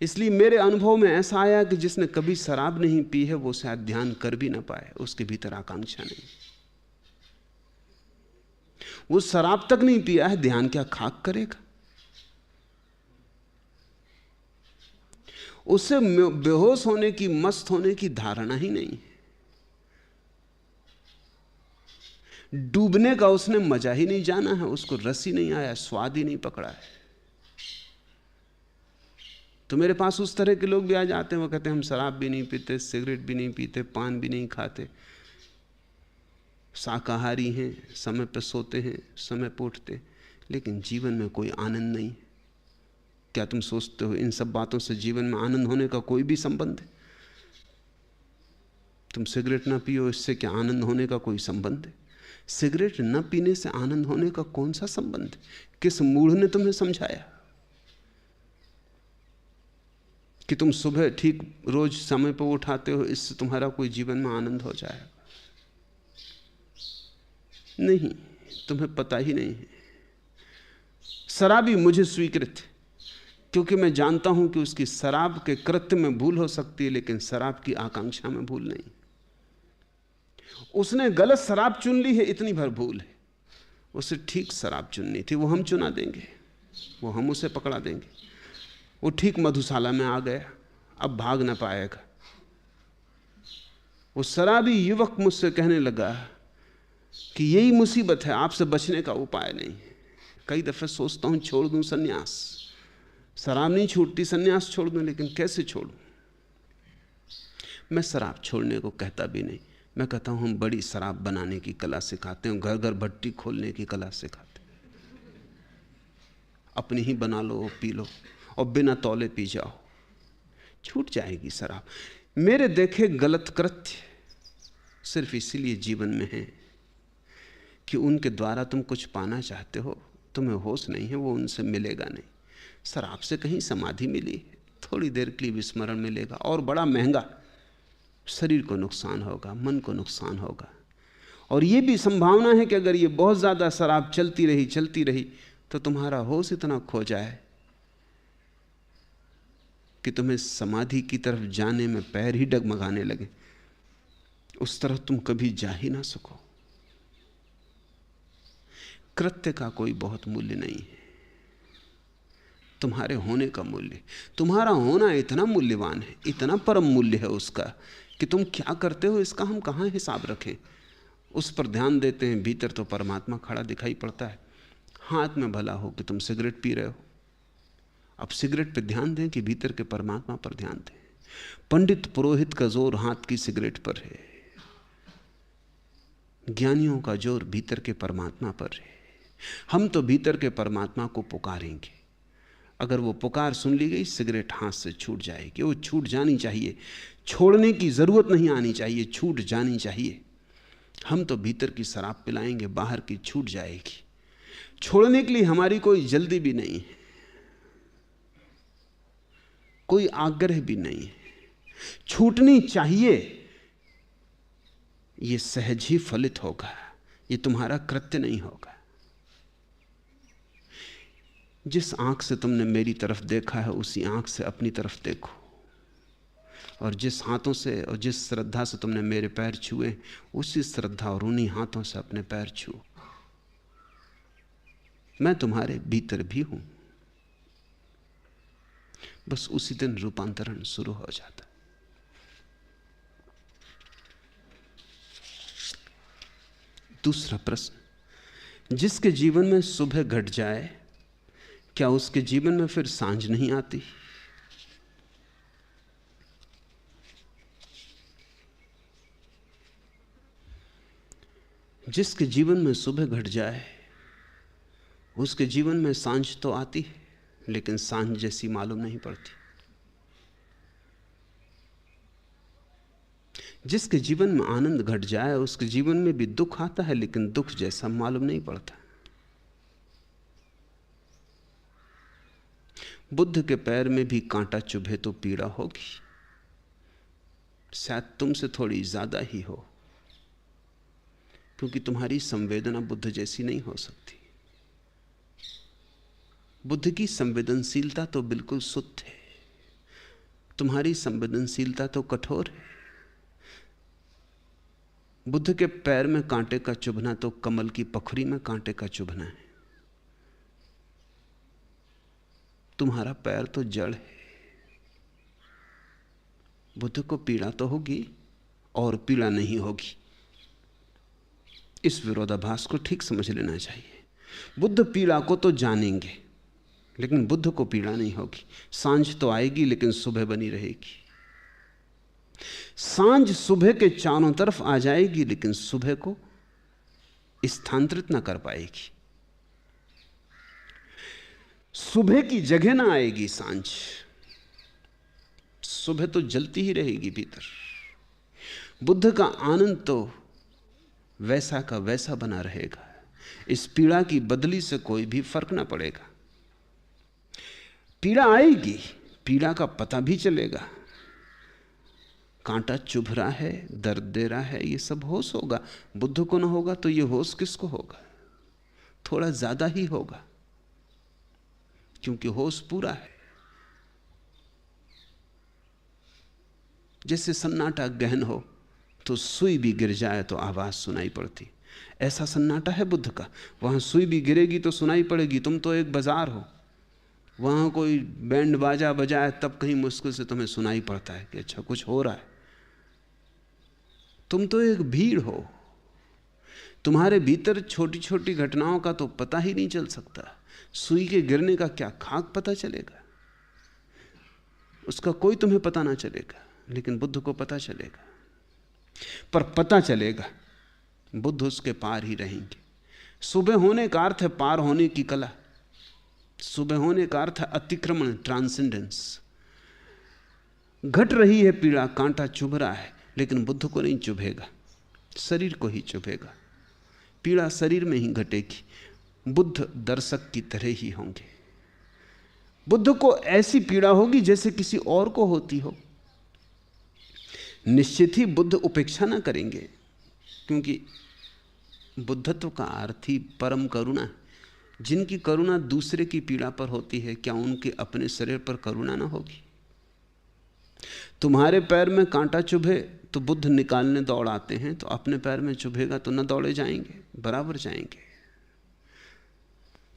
इसलिए मेरे अनुभव में ऐसा आया कि जिसने कभी शराब नहीं पी है वो शायद ध्यान कर भी ना पाए, उसके भीतर आकांक्षा नहीं। वो शराब तक नहीं पिया है, ध्यान क्या खाक करेगा? उसे बेहोश होने की, मस्त होने की धारणा ही नहीं है। डूबने का उसने मजा ही नहीं जाना है, उसको रस ही नहीं आया, स्वाद ही नहीं पकड़ा है। तो मेरे पास उस तरह के लोग भी आ जाते हैं, वो कहते हैं हम शराब भी नहीं पीते, सिगरेट भी नहीं पीते, पान भी नहीं खाते, शाकाहारी हैं, समय पर सोते हैं, समय पर उठते, लेकिन जीवन में कोई आनंद नहीं। क्या तुम सोचते हो इन सब बातों से जीवन में आनंद होने का कोई भी संबंध है? तुम सिगरेट ना पियो, इससे क्या आनंद होने का कोई संबंध है? सिगरेट न पीने से आनंद होने का कौन सा संबंध है? किस मूढ़ ने तुम्हें समझाया कि तुम सुबह ठीक रोज समय पर उठाते हो, इससे तुम्हारा कोई जीवन में आनंद हो जाएगा? नहीं, तुम्हें पता ही नहीं है। शराबी मुझे स्वीकृत है क्योंकि मैं जानता हूं कि उसकी शराब के कृत्य में भूल हो सकती है, लेकिन शराब की आकांक्षा में भूल नहीं। उसने गलत शराब चुन ली है, इतनी भर भूल है। उसे ठीक शराब चुननी थी, वो हम चुना देंगे, वो हम उसे पकड़ा देंगे। वो ठीक मधुशाला में आ गया, अब भाग ना पाएगा। वो शराबी युवक मुझसे कहने लगा कि यही मुसीबत है, आपसे बचने का उपाय नहीं है। कई दफे सोचता हूं छोड़ दूं सन्यास, शराब नहीं छूटती, सन्यास छोड़ दूं, लेकिन कैसे छोड़ूं? मैं शराब छोड़ने को कहता भी नहीं, मैं कहता हूं हम बड़ी शराब बनाने की कला सिखाते हैं, घर घर भट्टी खोलने की कला सिखाते हैं। अपनी ही बना लो, पी लो और बिना तौले पी जाओ, छूट जाएगी शराब। मेरे देखे गलत कृत्य सिर्फ इसीलिए जीवन में है कि उनके द्वारा तुम कुछ पाना चाहते हो, तुम्हें होश नहीं है, वो उनसे मिलेगा नहीं। शराब से कहीं समाधि मिली, थोड़ी देर के लिए विस्मरण मिलेगा, और बड़ा महंगा। शरीर को नुकसान होगा, मन को नुकसान होगा। और ये भी संभावना है कि अगर ये बहुत ज़्यादा शराब चलती रही तो तुम्हारा होश इतना खो जाए कि तुम्हें समाधि की तरफ जाने में पैर ही डगमगाने लगे, उस तरफ तुम कभी जा ही ना सको। कृत्य का कोई बहुत मूल्य नहीं है, तुम्हारे होने का मूल्य। तुम्हारा होना इतना मूल्यवान है, इतना परम मूल्य है उसका, कि तुम क्या करते हो इसका हम कहाँ हिसाब रखें। उस पर ध्यान देते हैं, भीतर तो परमात्मा खड़ा दिखाई पड़ता है। हाथ में भला हो कि तुम सिगरेट पी रहे हो, अब सिगरेट पे ध्यान दें कि भीतर के परमात्मा पर ध्यान दें। पंडित पुरोहित का जोर हाथ की सिगरेट पर है, ज्ञानियों का जोर भीतर के परमात्मा पर है। हम तो भीतर के परमात्मा को पुकारेंगे। अगर वो पुकार सुन ली गई, सिगरेट हाथ से छूट जाएगी। वो छूट जानी चाहिए, छोड़ने की जरूरत नहीं आनी चाहिए, छूट जानी चाहिए। हम तो भीतर की शराब पिलाएंगे, बाहर की छूट जाएगी। छोड़ने के लिए हमारी कोई जल्दी भी नहीं है, कोई आग्रह भी नहीं है। छूटनी चाहिए, ये सहज ही फलित होगा, ये तुम्हारा कृत्य नहीं होगा। जिस आंख से तुमने मेरी तरफ देखा है, उसी आंख से अपनी तरफ देखो, और जिस हाथों से और जिस श्रद्धा से तुमने मेरे पैर छुए, उसी श्रद्धा और उन्हीं हाथों से अपने पैर छुओ। मैं तुम्हारे भीतर भी हूं, बस उसी दिन रूपांतरण शुरू हो जाता है। दूसरा प्रश्न, जिसके जीवन में सुबह घट जाए, क्या उसके जीवन में फिर सांझ नहीं आती? जिसके जीवन में सुबह घट जाए, उसके जीवन में सांझ तो आती है, लेकिन सांझ जैसी मालूम नहीं पड़ती। जिसके जीवन में आनंद घट जाए, उसके जीवन में भी दुख आता है, लेकिन दुख जैसा मालूम नहीं पड़ता। बुद्ध के पैर में भी कांटा चुभे तो पीड़ा होगी, शायद तुमसे थोड़ी ज्यादा ही हो, क्योंकि तुम्हारी संवेदना बुद्ध जैसी नहीं हो सकती। बुद्ध की संवेदनशीलता तो बिल्कुल शुद्ध है, तुम्हारी संवेदनशीलता तो कठोर है। बुद्ध के पैर में कांटे का चुभना तो कमल की पखुरी में कांटे का चुभना है। तुम्हारा पैर तो जड़ है। बुद्ध को पीड़ा तो होगी और पीड़ा नहीं होगी, इस विरोधाभास को ठीक समझ लेना चाहिए। बुद्ध पीड़ा को तो जानेंगे, लेकिन बुद्ध को पीड़ा नहीं होगी। सांझ तो आएगी, लेकिन सुबह बनी रहेगी। सांझ सुबह के चारों तरफ आ जाएगी, लेकिन सुबह को स्थानांतरित ना कर पाएगी। सुबह की जगह ना आएगी सांझ। सुबह तो जलती ही रहेगी भीतर। बुद्ध का आनंद तो वैसा का वैसा बना रहेगा। इस पीड़ा की बदली से कोई भी फर्क ना पड़ेगा। पीड़ा आएगी, पीड़ा का पता भी चलेगा। कांटा चुभ रहा है, दर्द दे रहा है, ये सब होश होगा। बुद्ध को ना होगा तो ये होश किसको होगा? थोड़ा ज्यादा ही होगा, क्योंकि होश पूरा है। जैसे सन्नाटा गहन हो तो सुई भी गिर जाए तो आवाज सुनाई पड़ती, ऐसा सन्नाटा है बुद्ध का। वहां सुई भी गिरेगी तो सुनाई पड़ेगी। तुम तो एक बाजार हो, वहां कोई बैंड बाजा बजाए तब कहीं मुश्किल से तुम्हें सुनाई पड़ता है कि अच्छा कुछ हो रहा है। तुम तो एक भीड़ हो, तुम्हारे भीतर छोटी छोटी घटनाओं का तो पता ही नहीं चल सकता। सुई के गिरने का क्या खाक पता चलेगा? उसका कोई तुम्हें पता ना चलेगा, लेकिन बुद्ध को पता चलेगा। पर पता चलेगा, बुद्ध उसके पार ही रहेंगे। सुबह होने का अर्थ है पार होने की कला। सुबह होने का अर्थ है अतिक्रमण, ट्रांसेंडेंस। घट रही है पीड़ा, कांटा चुभ रहा है, लेकिन बुद्ध को नहीं चुभेगा, शरीर को ही चुभेगा। पीड़ा शरीर में ही घटेगी। बुद्ध दर्शक की तरह ही होंगे। बुद्ध को ऐसी पीड़ा होगी जैसे किसी और को होती हो। निश्चित ही बुद्ध उपेक्षा ना करेंगे, क्योंकि बुद्धत्व का अर्थ ही परम करुणा है। जिनकी करुणा दूसरे की पीड़ा पर होती है, क्या उनके अपने शरीर पर करुणा ना होगी? तुम्हारे पैर में कांटा चुभे तो बुद्ध निकालने दौड़ आते हैं, तो अपने पैर में चुभेगा तो न दौड़े जाएंगे, बराबर जाएंगे।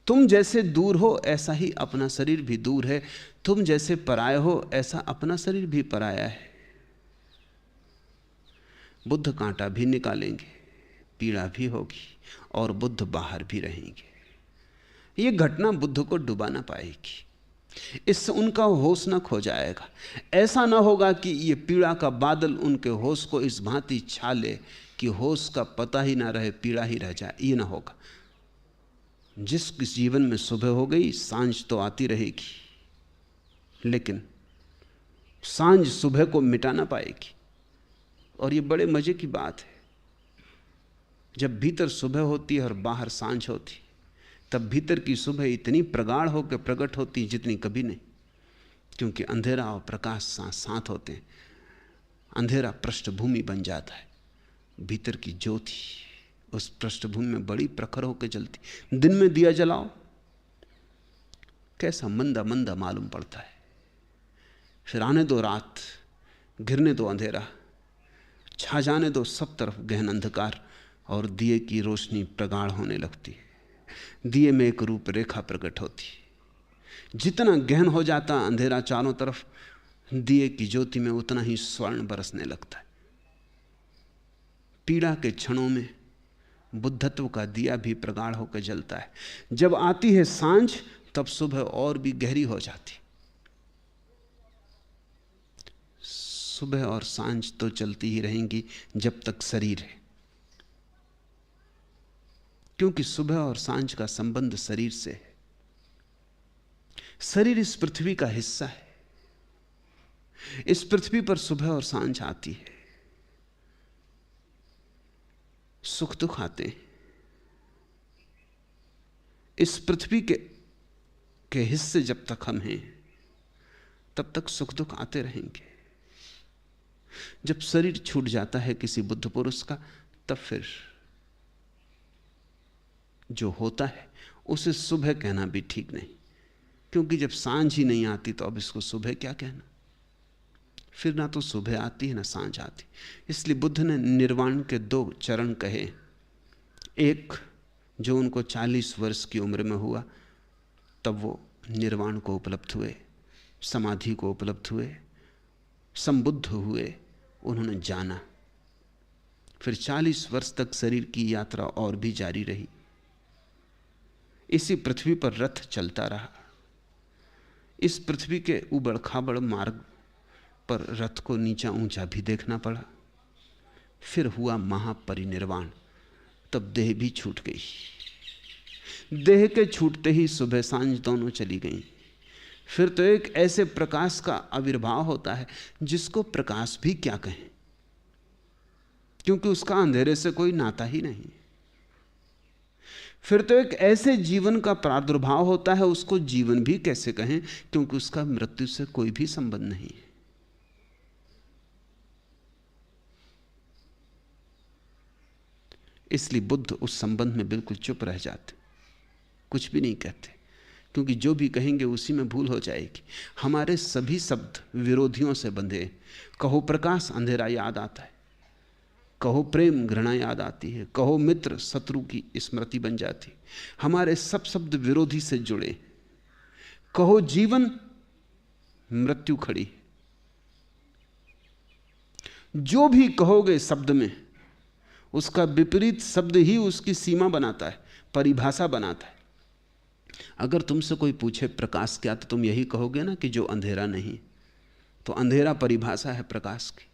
तुम जैसे दूर हो ऐसा ही अपना शरीर भी दूर है। तुम जैसे पराये हो ऐसा अपना शरीर भी पराया है। बुद्ध कांटा भी निकालेंगे, पीड़ा भी होगी, और बुद्ध बाहर भी रहेंगे। ये घटना बुद्ध को डुबा ना पाएगी, इससे उनका होश न खो जाएगा। ऐसा ना होगा कि ये पीड़ा का बादल उनके होश को इस भांति छा ले कि होश का पता ही ना रहे, पीड़ा ही रह जाए। ये ना होगा। जिस जीवन में सुबह हो गई, सांझ तो आती रहेगी, लेकिन सांझ सुबह को मिटा ना पाएगी। और ये बड़े मजे की बात है, जब भीतर सुबह होती है और बाहर सांझ होती, तब भीतर की सुबह इतनी प्रगाढ़ होकर प्रकट होती जितनी कभी नहीं, क्योंकि अंधेरा और प्रकाश साथ साथ होते हैं। अंधेरा पृष्ठभूमि बन जाता है, भीतर की ज्योति उस पृष्ठभूमि में बड़ी प्रखर होकर जलती। दिन में दिया जलाओ, कैसा मंदा मंदा मालूम पड़ता है। फिर आने दो रात, घिरने दो अंधेरा, छा जाने दो सब तरफ गहन अंधकार, और दिए की रोशनी प्रगाढ़ होने लगती है। दिए में एक रूप रेखा प्रकट होती है। जितना गहन हो जाता अंधेरा चारों तरफ, दिए की ज्योति में उतना ही स्वर्ण बरसने लगता है। पीड़ा के क्षणों में बुद्धत्व का दिया भी प्रगाढ़ होकर जलता है। जब आती है सांझ, तब सुबह और भी गहरी हो जाती। सुबह और सांझ तो चलती ही रहेंगी जब तक शरीर है, क्योंकि सुबह और सांझ का संबंध शरीर से है। शरीर इस पृथ्वी का हिस्सा है। इस पृथ्वी पर सुबह और सांझ आती है, सुख दुख आते हैं। इस पृथ्वी के हिस्से जब तक हम हैं, तब तक सुख दुख आते रहेंगे। जब शरीर छूट जाता है किसी बुद्ध पुरुष का, तब फिर जो होता है उसे सुबह कहना भी ठीक नहीं, क्योंकि जब सांझ ही नहीं आती तो अब इसको सुबह क्या कहना। फिर ना तो सुबह आती है ना सांझ आती। इसलिए बुद्ध ने निर्वाण के 2 चरण कहे। एक जो उनको 40 वर्ष की उम्र में हुआ, तब वो निर्वाण को उपलब्ध हुए, समाधि को उपलब्ध हुए, संबुद्ध हुए, उन्होंने जाना। फिर 40 वर्ष तक शरीर की यात्रा और भी जारी रही। इसी पृथ्वी पर रथ चलता रहा। इस पृथ्वी के उबड़ खाबड़ मार्ग पर रथ को नीचा ऊंचा भी देखना पड़ा। फिर हुआ महापरिनिर्वाण, तब देह भी छूट गई। देह के छूटते ही सुबह सांझ दोनों चली गईं। फिर तो एक ऐसे प्रकाश का आविर्भाव होता है जिसको प्रकाश भी क्या कहें, क्योंकि उसका अंधेरे से कोई नाता ही नहीं। फिर तो एक ऐसे जीवन का प्रादुर्भाव होता है, उसको जीवन भी कैसे कहें, क्योंकि उसका मृत्यु से कोई भी संबंध नहीं है। इसलिए बुद्ध उस संबंध में बिल्कुल चुप रह जाते, कुछ भी नहीं कहते, क्योंकि जो भी कहेंगे उसी में भूल हो जाएगी। हमारे सभी शब्द विरोधियों से बंधे। कहो प्रकाश, अंधेरा याद आता है। कहो प्रेम, घृणा याद आती है। कहो मित्र, शत्रु की स्मृति बन जाती। हमारे सब शब्द विरोधी से जुड़े। कहो जीवन, मृत्यु खड़ी। जो भी कहोगे शब्द में, उसका विपरीत शब्द ही उसकी सीमा बनाता है, परिभाषा बनाता है। अगर तुमसे कोई पूछे प्रकाश क्या, तो तुम यही कहोगे ना कि जो अंधेरा नहीं। तो अंधेरा परिभाषा है प्रकाश की।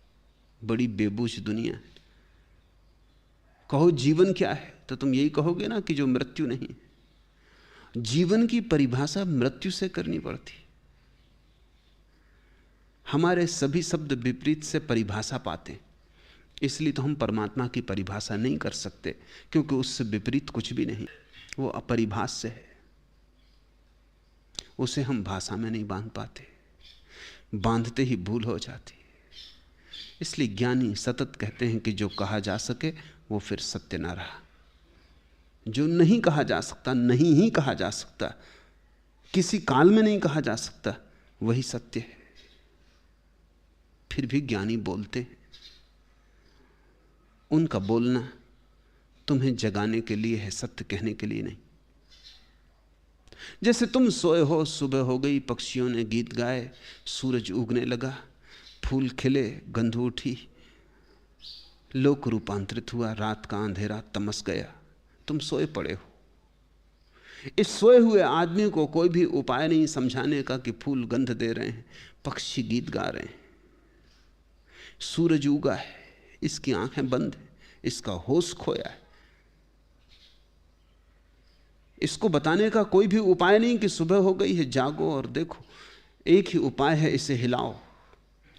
बड़ी बेबूझ दुनिया है। कहो जीवन क्या है, तो तुम यही कहोगे ना कि जो मृत्यु नहीं। जीवन की परिभाषा मृत्यु से करनी पड़ती। हमारे सभी शब्द विपरीत से परिभाषा पाते, इसलिए तो हम परमात्मा की परिभाषा नहीं कर सकते, क्योंकि उससे विपरीत कुछ भी नहीं। वो अपरिभाष्य है, उसे हम भाषा में नहीं बांध पाते, बांधते ही भूल हो जाती। इसलिए ज्ञानी सतत कहते हैं कि जो कहा जा सके वो फिर सत्य ना रहा। जो नहीं कहा जा सकता, नहीं ही कहा जा सकता, किसी काल में नहीं कहा जा सकता, वही सत्य है। फिर भी ज्ञानी बोलते हैं। उनका बोलना तुम्हें जगाने के लिए है, सत्य कहने के लिए नहीं। जैसे तुम सोए हो, सुबह हो गई, पक्षियों ने गीत गाए, सूरज उगने लगा, फूल खिले, गंध उठी, लोक रूपांतरित हुआ, रात का अंधेरा तमस गया, तुम सोए पड़े हो। इस सोए हुए आदमी को कोई भी उपाय नहीं समझाने का कि फूल गंध दे रहे हैं, पक्षी गीत गा रहे हैं, सूरज उगा है, इसकी आंखें बंद है, इसका होश खोया है। इसको बताने का कोई भी उपाय नहीं कि सुबह हो गई है, जागो और देखो। एक ही उपाय है, इसे हिलाओ,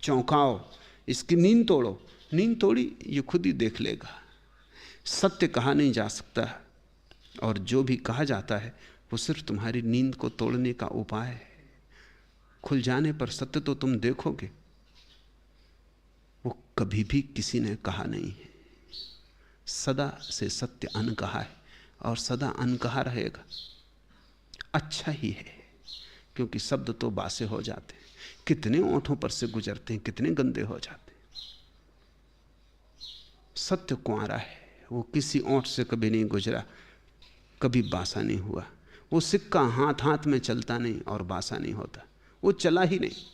चौंकाओ, इसकी नींद तोड़ो। नींद तोड़ी, ये खुद ही देख लेगा। सत्य कहा नहीं जा सकता, और जो भी कहा जाता है वो सिर्फ तुम्हारी नींद को तोड़ने का उपाय है। खुल जाने पर सत्य तो तुम देखोगे, वो कभी भी किसी ने कहा नहीं है। सदा से सत्य अनकहा है और सदा अनकहा रहेगा। अच्छा ही है, क्योंकि शब्द तो बासे हो जाते हैं, कितने ओंठों पर से गुजरते हैं, कितने गंदे हो जाते हैं। सत्य कुंवारा है, वो किसी ओंठ से कभी नहीं गुजरा, कभी बासा नहीं हुआ। वो सिक्का हाथ हाथ में चलता नहीं और बासा नहीं होता, वो चला ही नहीं,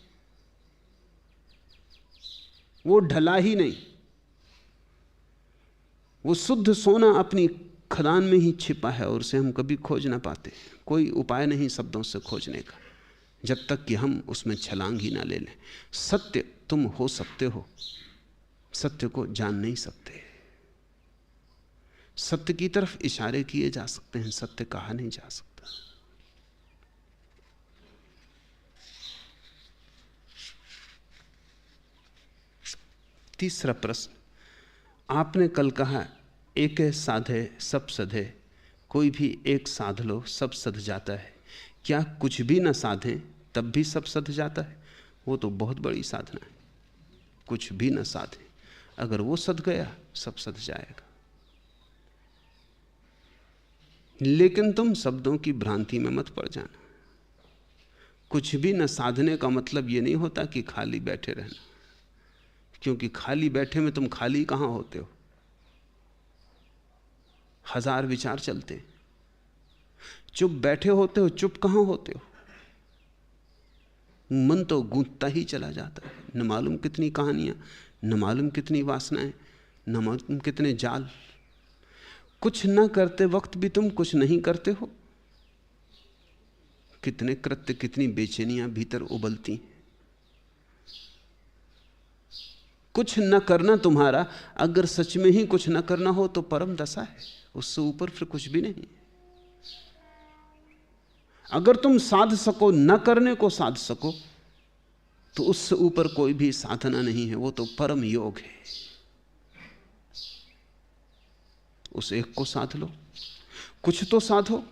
वो ढला ही नहीं। वो शुद्ध सोना अपनी खदान में ही छिपा है और उसे हम कभी खोज ना पाते। कोई उपाय नहीं शब्दों से खोजने का, जब तक कि हम उसमें छलांग ही ना ले लें। सत्य तुम हो सकते हो, सत्य को जान नहीं सकते। सत्य की तरफ इशारे किए जा सकते हैं, सत्य कहा नहीं जा सकता। तीसरा प्रश्न, आपने कल कहा एक साधे सब सधे, कोई भी एक साध लो सब सध जाता है। क्या कुछ भी ना साधें तब भी सब सध जाता है? वो तो बहुत बड़ी साधना है। कुछ भी न साधे। अगर वो सध गया सब सध जाएगा। लेकिन तुम शब्दों की भ्रांति में मत पड़ जाना। कुछ भी न साधने का मतलब ये नहीं होता कि खाली बैठे रहना, क्योंकि खाली बैठे में तुम खाली कहां होते हो, हजार विचार चलते। चुप बैठे होते हो, चुप कहां होते हो, मन तो गूंजता ही चला जाता है। न मालूम कितनी कहानियां, न मालूम कितनी वासनाएं, न मालूम कितने जाल। कुछ न करते वक्त भी तुम कुछ नहीं करते हो। कितने कृत्य, कितनी बेचैनियां भीतर उबलती हैं। कुछ न करना तुम्हारा, अगर सच में ही कुछ न करना हो तो परम दशा है, उससे ऊपर फिर कुछ भी नहीं। अगर तुम साध सको, न करने को साध सको, तो उससे ऊपर कोई भी साधना नहीं है, वो तो परम योग है। उस एक को साध लो। कुछ तो साधो,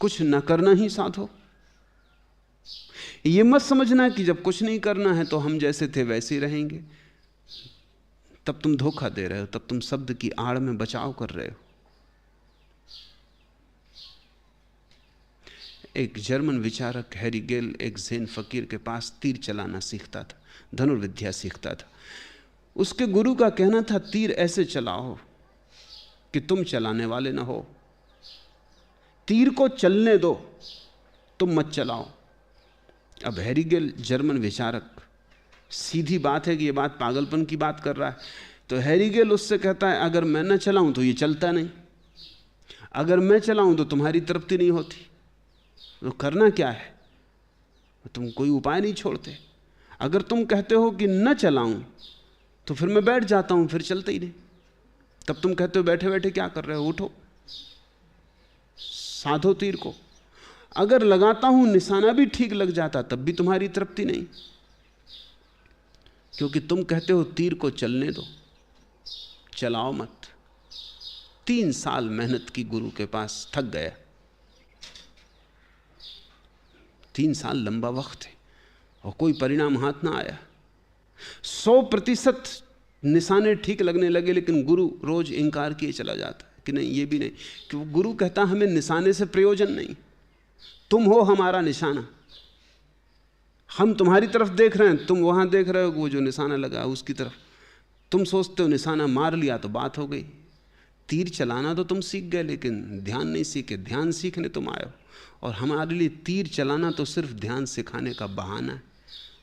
कुछ न करना ही साधो। ये मत समझना कि जब कुछ नहीं करना है तो हम जैसे थे वैसे ही रहेंगे। तब तुम धोखा दे रहे हो, तब तुम शब्द की आड़ में बचाव कर रहे हो। एक जर्मन विचारक हैरी गेल एक ज़ेन फकीर के पास तीर चलाना सीखता था, धनुर्विद्या सीखता था। उसके गुरु का कहना था, तीर ऐसे चलाओ कि तुम चलाने वाले ना हो। तीर को चलने दो, तुम मत चलाओ। अब हैरी गेल जर्मन विचारक, सीधी बात है कि ये बात पागलपन की बात कर रहा है। तो हैरी गेल उससे कहता है, अगर मैं ना चलाऊं तो ये चलता नहीं, अगर मैं चलाऊं तो तुम्हारी तृप्ति नहीं होती। तो करना क्या है? तुम कोई उपाय नहीं छोड़ते। अगर तुम कहते हो कि न चलाऊं तो फिर मैं बैठ जाता हूं, फिर चलते ही नहीं। तब तुम कहते हो बैठे बैठे क्या कर रहे हो, उठो, साधो तीर को। अगर लगाता हूं, निशाना भी ठीक लग जाता, तब भी तुम्हारी तृप्ति नहीं, क्योंकि तुम कहते हो तीर को चलने दो, चलाओ मत। 3 साल मेहनत की गुरु के पास, थक गया। 3 साल लंबा वक्त है और कोई परिणाम हाथ ना आया। 100% निशाने ठीक लगने लगे, लेकिन गुरु रोज इंकार किए चला जाता कि नहीं, ये भी नहीं। क्योंकि गुरु कहता हमें निशाने से प्रयोजन नहीं, तुम हो हमारा निशाना। हम तुम्हारी तरफ देख रहे हैं, तुम वहां देख रहे हो वो जो निशाना लगा उसकी तरफ। तुम सोचते हो निशाना मार लिया तो बात हो गई। तीर चलाना तो तुम सीख गए, लेकिन ध्यान नहीं सीखे। ध्यान सीखने तुम आए हो, और हमारे लिए तीर चलाना तो सिर्फ ध्यान सिखाने का बहाना है,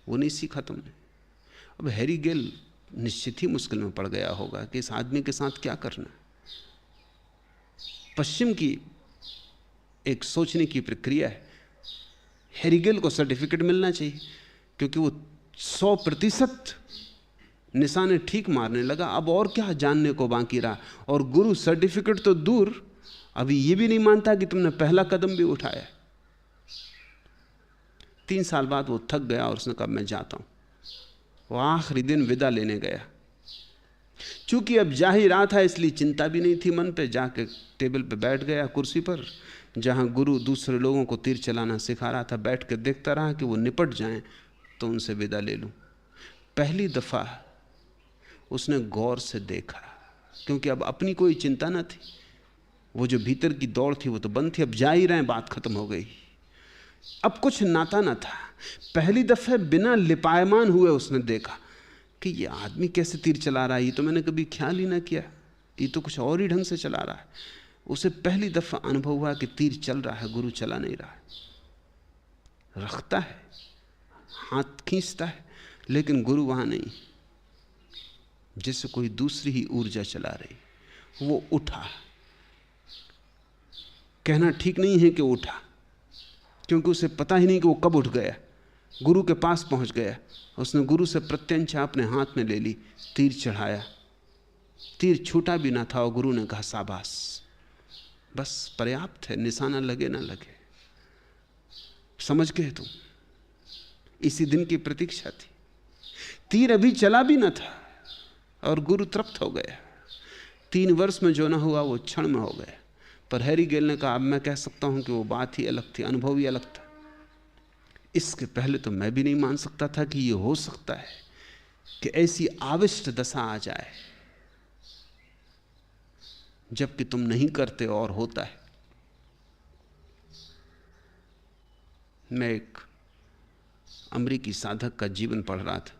वो नहीं सीखा तुमने। अब हैरी गेल निश्चित ही मुश्किल में पड़ गया होगा कि इस आदमी के साथ क्या करना। पश्चिम की एक सोचने की प्रक्रिया है। हैरी गेल को सर्टिफिकेट मिलना चाहिए, क्योंकि वो 100% निशाने ठीक मारने लगा। अब और क्या जानने को बाकी रहा। और गुरु सर्टिफिकेट तो दूर, अभी ये भी नहीं मानता कि तुमने पहला कदम भी उठाया। 3 साल बाद वो थक गया और उसने कहा मैं जाता हूं। वो आखिरी दिन विदा लेने गया। चूंकि अब जा ही रहा था, इसलिए चिंता भी नहीं थी मन पे। जाके टेबल पे बैठ गया, कुर्सी पर, जहां गुरु दूसरे लोगों को तीर चलाना सिखा रहा था। बैठ के देखता रहा कि वो निपट जाएं तो उनसे विदा ले लूं। पहली दफा उसने गौर से देखा, क्योंकि अब अपनी कोई चिंता न थी। वो जो भीतर की दौड़ थी वो तो बंद थी। अब जा ही रहे, बात खत्म हो गई। अब कुछ नाता न था। पहली दफे बिना लिपायमान हुए उसने देखा कि ये आदमी कैसे तीर चला रहा है, ये तो मैंने कभी ख्याल ही ना किया, ये तो कुछ और ही ढंग से चला रहा है। उसे पहली दफा अनुभव हुआ कि तीर चल रहा है, गुरु चला नहीं रहा है। रखता है, हाथ खींचता है, लेकिन गुरु वहां नहीं, जैसे कोई दूसरी ही ऊर्जा चला रही। वो उठा। कहना ठीक नहीं है कि उठा, क्योंकि उसे पता ही नहीं कि वो कब उठ गया। गुरु के पास पहुंच गया, उसने गुरु से प्रत्यंचा अपने हाथ में ले ली, तीर चढ़ाया। तीर छूटा भी ना था और गुरु ने कहा शाबाश, बस पर्याप्त है, निशाना लगे ना लगे। समझ गए तुम? इसी दिन की प्रतीक्षा थी। तीर अभी चला भी ना था और गुरु तृप्त हो गया। 3 वर्ष में जो ना हुआ वो क्षण में हो गया। पर हैरी गेल ने कहा अब मैं कह सकता हूं कि वो बात ही अलग थी, अनुभव ही अलग था। इसके पहले तो मैं भी नहीं मान सकता था कि ये हो सकता है कि ऐसी आविष्ट दशा आ जाए जबकि तुम नहीं करते और होता है। मैं एक अमेरिकी साधक का जीवन पढ़ रहा था।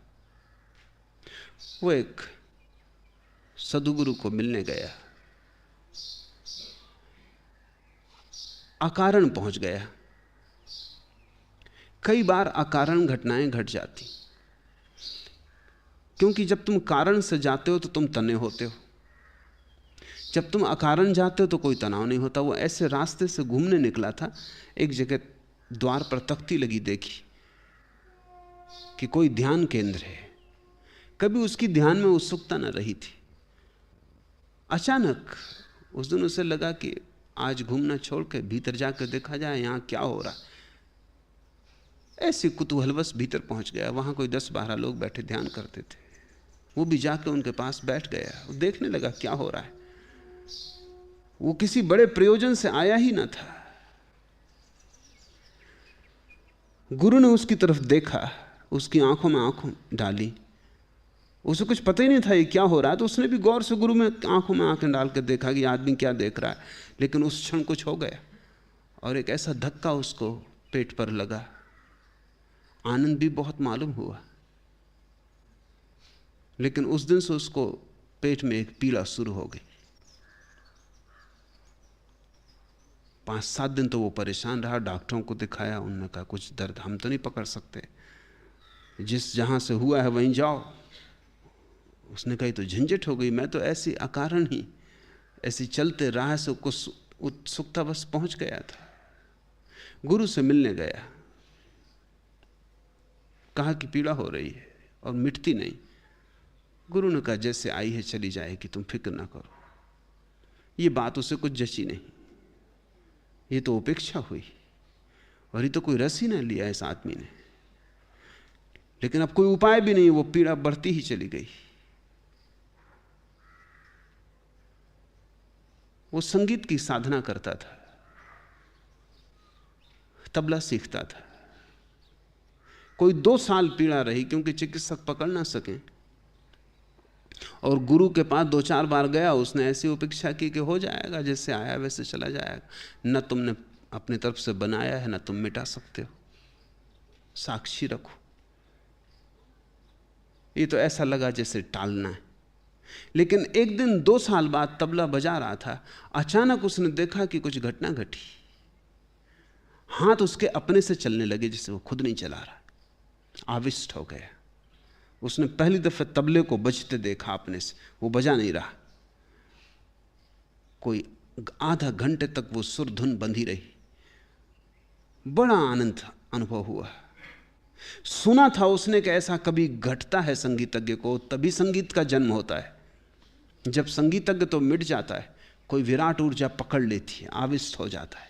वो एक सद्गुरु को मिलने गया, अकारण पहुंच गया। कई बार अकारण घटनाएं घट जाती, क्योंकि जब तुम कारण से जाते हो तो तुम तने होते हो, जब तुम अकारण जाते हो तो कोई तनाव नहीं होता। वो ऐसे रास्ते से घूमने निकला था, एक जगह द्वार पर तख्ती लगी देखी कि कोई ध्यान केंद्र है। कभी उसकी ध्यान में उत्सुकता न रही थी। अचानक उस दिन उसे लगा कि आज घूमना छोड़ के भीतर जाकर देखा जाए यहां क्या हो रहा। ऐसे कुतूहलवश भीतर पहुंच गया। वहां कोई 10-12 लोग बैठे ध्यान करते थे। वो भी जाकर उनके पास बैठ गया, वो देखने लगा क्या हो रहा है। वो किसी बड़े प्रयोजन से आया ही ना था। गुरु ने उसकी तरफ देखा, उसकी आंखों में आंखों डाली। उसे कुछ पता ही नहीं था ये क्या हो रहा है, तो उसने भी गौर से गुरु में आंखों में आंखें डाल कर देखा कि आदमी क्या देख रहा है। लेकिन उस क्षण कुछ हो गया और एक ऐसा धक्का उसको पेट पर लगा। आनंद भी बहुत मालूम हुआ, लेकिन उस दिन से उसको पेट में एक पीड़ा शुरू हो गई। 5-7 दिन तो वो परेशान रहा। डॉक्टरों को दिखाया, उन्होंने कहा कुछ दर्द हम तो नहीं पकड़ सकते, जिस जहां से हुआ है वहीं जाओ। उसने कही तो झंझट हो गई, मैं तो ऐसी अकारण ही ऐसी चलते राह से कुछ उत्सुकता बस पहुंच गया था। गुरु से मिलने गया, कहा कि पीड़ा हो रही है और मिटती नहीं। गुरु ने कहा जैसे आई है चली जाएगी, तुम फिक्र ना करो। ये बात उसे कुछ जची नहीं, ये तो उपेक्षा हुई और ये तो कोई रस ही ना लिया इस आदमी ने। लेकिन अब कोई उपाय भी नहीं, वो पीड़ा बढ़ती ही चली गई। वो संगीत की साधना करता था, तबला सीखता था। कोई 2 साल पीड़ा रही, क्योंकि चिकित्सक पकड़ ना सके। और गुरु के पास 2-4 बार गया, उसने ऐसी उपेक्षा की कि हो जाएगा, जैसे आया वैसे चला जाएगा। न तुमने अपनी तरफ से बनाया है, न तुम मिटा सकते हो, साक्षी रखो। ये तो ऐसा लगा जैसे टालना है। लेकिन एक दिन 2 साल बाद तबला बजा रहा था, अचानक उसने देखा कि कुछ घटना घटी। हाथ उसके अपने से चलने लगे, जैसे वो खुद नहीं चला रहा। आविष्ट हो गया। उसने पहली दफे तबले को बजते देखा अपने से, वो बजा नहीं रहा। कोई आधा घंटे तक वो सुर धुन बंधी रही। बड़ा आनंद अनुभव हुआ। सुना था उसने कि ऐसा कभी घटता है संगीतज्ञ को, तभी संगीत का जन्म होता है। जब संगीतज्ञ तो मिट जाता है, कोई विराट ऊर्जा पकड़ लेती है, आविष्ट हो जाता है।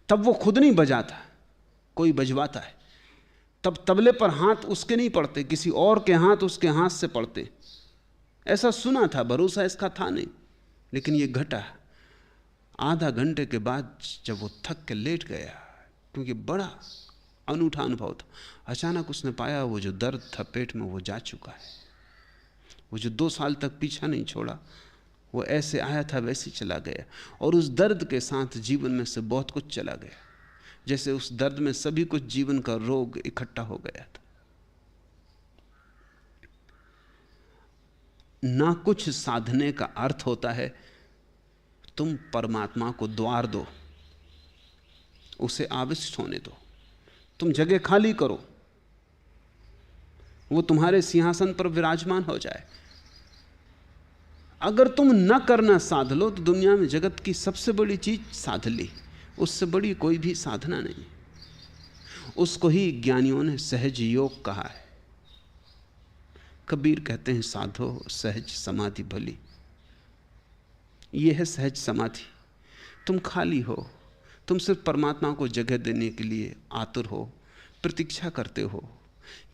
तब वो खुद नहीं बजाता, कोई बजवाता है। तब तबले पर हाथ उसके नहीं पड़ते, किसी और के हाथ उसके हाथ से पड़ते। ऐसा सुना था, भरोसा इसका था नहीं, लेकिन ये घटा। आधा घंटे के बाद जब वो थक के लेट गया, क्योंकि बड़ा अनूठा अनुभव था, अचानक उसने पाया वो जो दर्द था पेट में वो जा चुका है। वो जो 2 साल तक पीछा नहीं छोड़ा, वो ऐसे आया था वैसे चला गया। और उस दर्द के साथ जीवन में से बहुत कुछ चला गया, जैसे उस दर्द में सभी कुछ जीवन का रोग इकट्ठा हो गया था। ना कुछ साधने का अर्थ होता है तुम परमात्मा को द्वार दो, उसे आविष्ट होने दो, तुम जगह खाली करो, वो तुम्हारे सिंहासन पर विराजमान हो जाए। अगर तुम न करना साध लो तो दुनिया में जगत की सबसे बड़ी चीज साध ली, उससे बड़ी कोई भी साधना नहीं। उसको ही ज्ञानियों ने सहज योग कहा है। कबीर कहते हैं साधो सहज समाधि भली। यह है सहज समाधि। तुम खाली हो, तुम सिर्फ परमात्मा को जगह देने के लिए आतुर हो, प्रतीक्षा करते हो।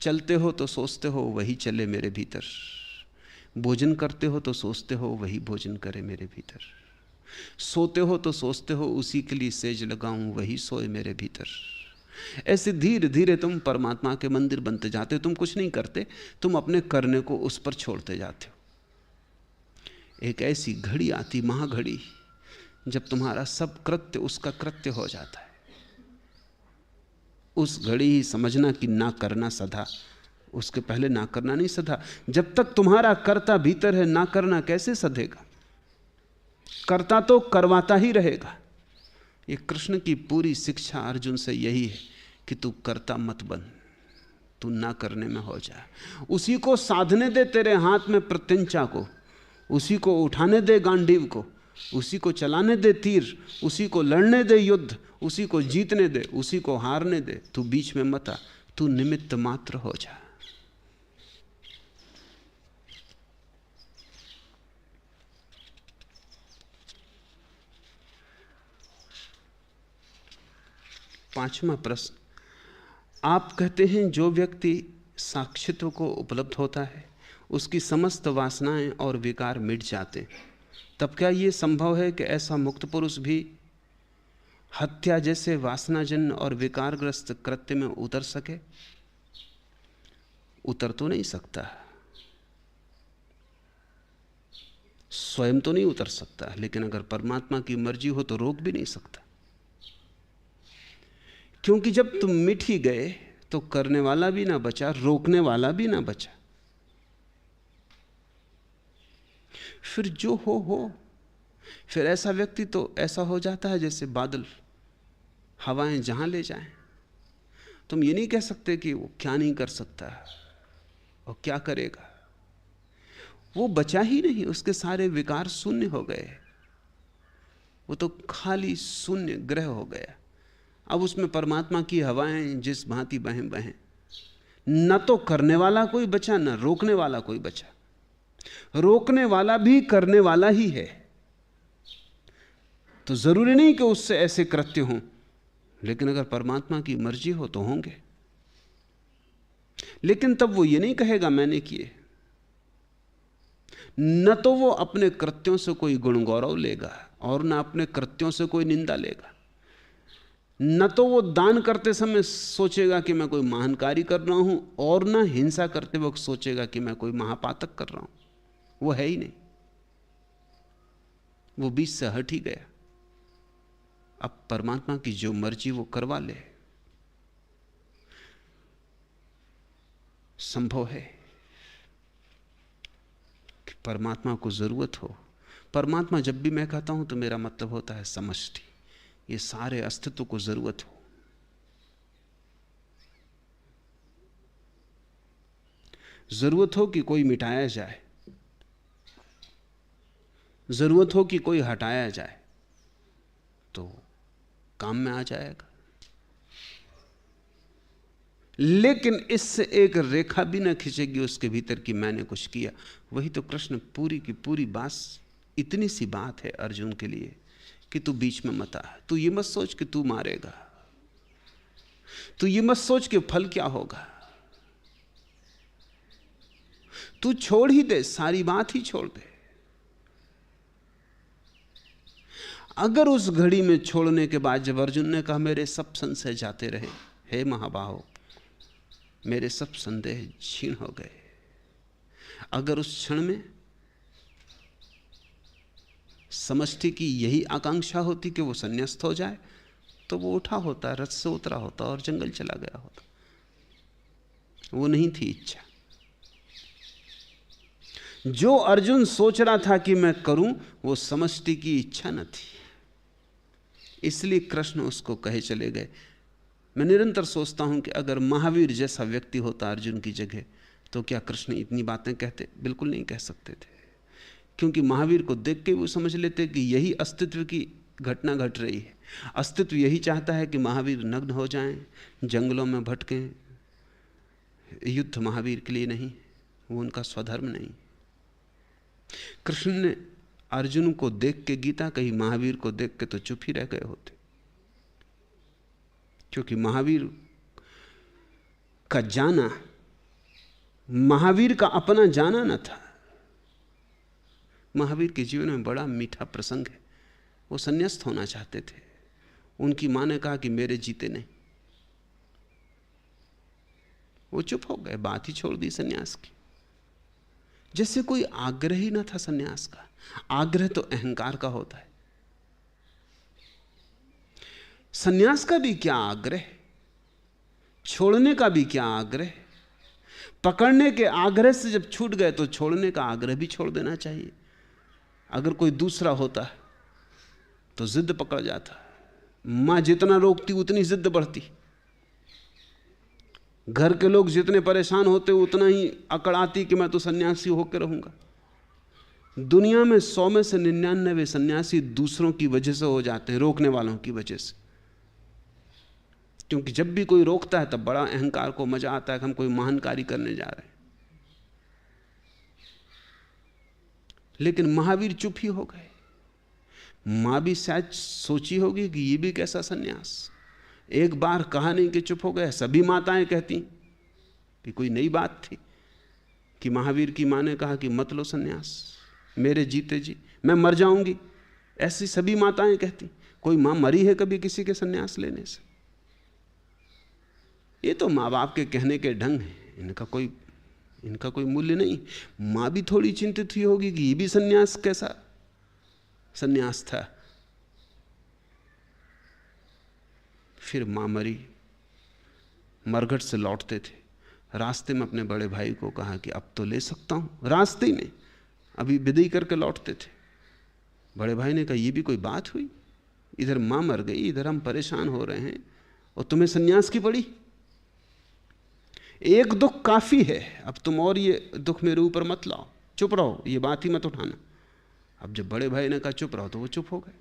चलते हो तो सोचते हो वही चले मेरे भीतर, भोजन करते हो तो सोचते हो वही भोजन करे मेरे भीतर, सोते हो तो सोचते हो उसी के लिए सेज लगाऊं वही सोए मेरे भीतर। ऐसे धीरे धीरे तुम परमात्मा के मंदिर बनते जाते हो। तुम कुछ नहीं करते, तुम अपने करने को उस पर छोड़ते जाते हो। एक ऐसी घड़ी आती, महाघड़ी, जब तुम्हारा सब कृत्य उसका कृत्य हो जाता है। उस घड़ी ही समझना कि ना करना सधा, उसके पहले ना करना नहीं सधा। जब तक तुम्हारा कर्ता भीतर है, ना करना कैसे सधेगा? कर्ता तो करवाता ही रहेगा। ये कृष्ण की पूरी शिक्षा अर्जुन से यही है कि तू कर्ता मत बन, तू ना करने में हो जा। उसी को साधने दे तेरे हाथ में प्रत्यंचा को, उसी को उठाने दे गांडीव को, उसी को चलाने दे तीर, उसी को लड़ने दे युद्ध, उसी को जीतने दे, उसी को हारने दे। तू बीच में मत आ, तू निमित्त मात्र हो जा। पांचवा प्रश्न, आप कहते हैं जो व्यक्ति साक्षित्व को उपलब्ध होता है उसकी समस्त वासनाएं और विकार मिट जाते, तब क्या यह संभव है कि ऐसा मुक्त पुरुष भी हत्या जैसे वासनाजन्य और विकारग्रस्त कृत्य में उतर सके? उतर तो नहीं सकता, स्वयं तो नहीं उतर सकता, लेकिन अगर परमात्मा की मर्जी हो तो रोक भी नहीं सकता। क्योंकि जब तुम मिट ही गए तो करने वाला भी ना बचा, रोकने वाला भी ना बचा। फिर जो हो, फिर ऐसा व्यक्ति तो ऐसा हो जाता है जैसे बादल हवाएं जहां ले जाएं। तुम ये नहीं कह सकते कि वो क्या नहीं कर सकता और क्या करेगा। वो बचा ही नहीं, उसके सारे विकार शून्य हो गए, वो तो खाली शून्य ग्रह हो गया। अब उसमें परमात्मा की हवाएं जिस भांति बहें बहें, न तो करने वाला कोई बचा, न रोकने वाला कोई बचा। रोकने वाला भी करने वाला ही है, तो जरूरी नहीं कि उससे ऐसे कृत्य हों, लेकिन अगर परमात्मा की मर्जी हो तो होंगे। लेकिन तब वो ये नहीं कहेगा मैंने किए, न तो वो अपने कृत्यों से कोई गुण गौरव लेगा और न अपने कृत्यों से कोई निंदा लेगा। न तो वो दान करते समय सोचेगा कि मैं कोई महान कार्य कर रहा हूं, और न हिंसा करते वक्त सोचेगा कि मैं कोई महापातक कर रहा हूं। वो है ही नहीं, वो बीच से हट ही गया। अब परमात्मा की जो मर्जी वो करवा ले। संभव है कि परमात्मा को जरूरत हो। परमात्मा जब भी मैं कहता हूं तो मेरा मतलब होता है समष्टि, ये सारे अस्तित्व को जरूरत हो। जरूरत हो कि कोई मिटाया जाए, जरूरत हो कि कोई हटाया जाए, तो काम में आ जाएगा। लेकिन इससे एक रेखा भी ना खिंचेगी उसके भीतर कि मैंने कुछ किया। वही तो कृष्ण पूरी की पूरी बात, इतनी सी बात है अर्जुन के लिए कि तू बीच में मत आ। तू ये मत सोच कि तू मारेगा, तू ये मत सोच कि फल क्या होगा। तू छोड़ ही दे, सारी बात ही छोड़ दे। अगर उस घड़ी में छोड़ने के बाद जब अर्जुन ने कहा मेरे सब संशय जाते रहे, हे महाबाहो मेरे सब संदेह क्षीण हो गए, अगर उस क्षण में समष्टि की यही आकांक्षा होती कि वो संन्यास्त हो जाए, तो वो उठा होता, रथ से उतरा होता और जंगल चला गया होता। वो नहीं थी इच्छा। जो अर्जुन सोच रहा था कि मैं करूं, वो समष्टि की इच्छा न थी, इसलिए कृष्ण उसको कहे चले गए। मैं निरंतर सोचता हूं कि अगर महावीर जैसा व्यक्ति होता अर्जुन की जगह, तो क्या कृष्ण इतनी बातें कहते? बिल्कुल नहीं कह सकते थे, क्योंकि महावीर को देख के वो समझ लेते कि यही अस्तित्व की घटना घट रही है। अस्तित्व यही चाहता है कि महावीर नग्न हो जाएं, जंगलों में भटकें। युद्ध महावीर के लिए नहीं, वो उनका स्वधर्म नहीं। कृष्ण ने अर्जुन को देख के गीता कही, महावीर को देख के तो चुप ही रह गए होते, क्योंकि महावीर का जाना महावीर का अपना जाना न था। महावीर के जीवन में बड़ा मीठा प्रसंग है। वो संन्यास्त होना चाहते थे। उनकी मां ने कहा कि मेरे जीते नहीं, वो चुप हो गए, बात ही छोड़ दी सन्यास की। जैसे कोई आग्रह ही ना था सन्यास का। आग्रह तो अहंकार का होता है। सन्यास का भी क्या आग्रह, छोड़ने का भी क्या आग्रह। पकड़ने के आग्रह से जब छूट गए तो छोड़ने का आग्रह भी छोड़ देना चाहिए। अगर कोई दूसरा होता तो जिद पकड़ जाता। मां जितना रोकती उतनी जिद बढ़ती। घर के लोग जितने परेशान होते उतना ही अकड़ आती कि मैं तो सन्यासी होकर रहूंगा। दुनिया में 100 में से 99 सन्यासी दूसरों की वजह से हो जाते हैं, रोकने वालों की वजह से। क्योंकि जब भी कोई रोकता है तब बड़ा अहंकार को मजा आता है कि हम कोई महान कार्य करने जा रहे हैं। लेकिन महावीर चुप ही हो गए। मां भी शायद सोची होगी कि ये भी कैसा सन्यास। एक बार कहा नहीं कि चुप हो गए। सभी माताएं कहती कि कोई नई बात थी कि महावीर की मां ने कहा कि मत लो सन्यास, मेरे जीते जी मैं मर जाऊंगी। ऐसी सभी माताएं कहती। कोई मां मरी है कभी किसी के सन्यास लेने से? ये तो माँ बाप के कहने के ढंग हैं, इनका कोई मूल्य नहीं। माँ भी थोड़ी चिंतित हुई होगी कि ये भी सन्यास कैसा सन्यास था। फिर माँ मरी, मरघट से लौटते थे, रास्ते में अपने बड़े भाई को कहा कि अब तो ले सकता हूँ। रास्ते में अभी विदाई करके लौटते थे। बड़े भाई ने कहा ये भी कोई बात हुई, इधर माँ मर गई, इधर हम परेशान हो रहे हैं और तुम्हें सन्यास की पड़ी। एक दुख काफी है, अब तुम और ये दुख मेरे ऊपर मत लाओ, चुप रहो, ये बात ही मत उठाना। अब जब बड़े भाई ने कहा चुप रहो तो वो चुप हो गए।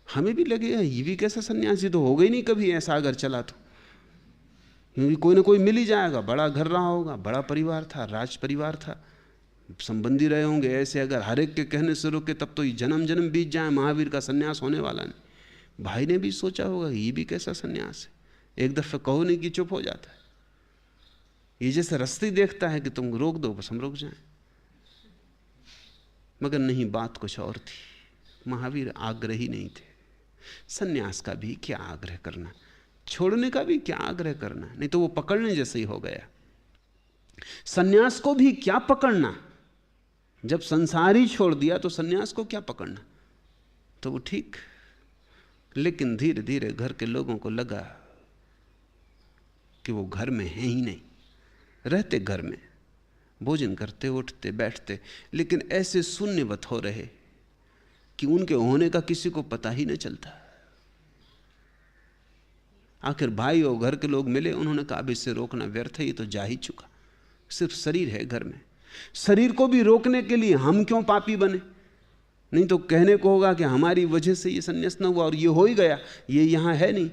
हमें भी लगेगा ये भी कैसा सन्यासी, तो हो गई नहीं कभी ऐसा अगर चला तो, क्योंकि कोई ना कोई मिल ही जाएगा। बड़ा घर रहा होगा, बड़ा परिवार था, राज परिवार था, संबंधी रहे होंगे ऐसे। अगर हर एक के कहने से रुके तब तो ये जन्म जन्म बीत जाए, महावीर का सन्यास होने वाला नहीं। भाई ने भी सोचा होगा ये भी कैसा सन्यास है। एक दफे कहो नहीं कि चुप हो जाता है। ये जैसे रस्ते देखता है कि तुम रोक दो बस हम रुक जाएं। मगर नहीं, बात कुछ और थी। महावीर आग्रही नहीं थे। सन्यास का भी क्या आग्रह करना, छोड़ने का भी क्या आग्रह करना, नहीं तो वो पकड़ने जैसे ही हो गया। सन्यास को भी क्या पकड़ना, जब संसार ही छोड़ दिया तो सन्यास को क्या पकड़ना। तो वो ठीक। लेकिन धीरे धीरे घर के लोगों को लगा कि वो घर में है ही नहीं। रहते घर में, भोजन करते, उठते बैठते, लेकिन ऐसे शून्यवत हो रहे कि उनके होने का किसी को पता ही न चलता। आखिर भाई और घर के लोग मिले, उन्होंने कहा अब इससे रोकना व्यर्थ है, ये तो जा ही चुका। सिर्फ शरीर है घर में। शरीर को भी रोकने के लिए हम क्यों पापी बने? नहीं तो कहने को होगा कि हमारी वजह से ये संन्यास न हुआ और ये हो ही गया, ये यहाँ है नहीं,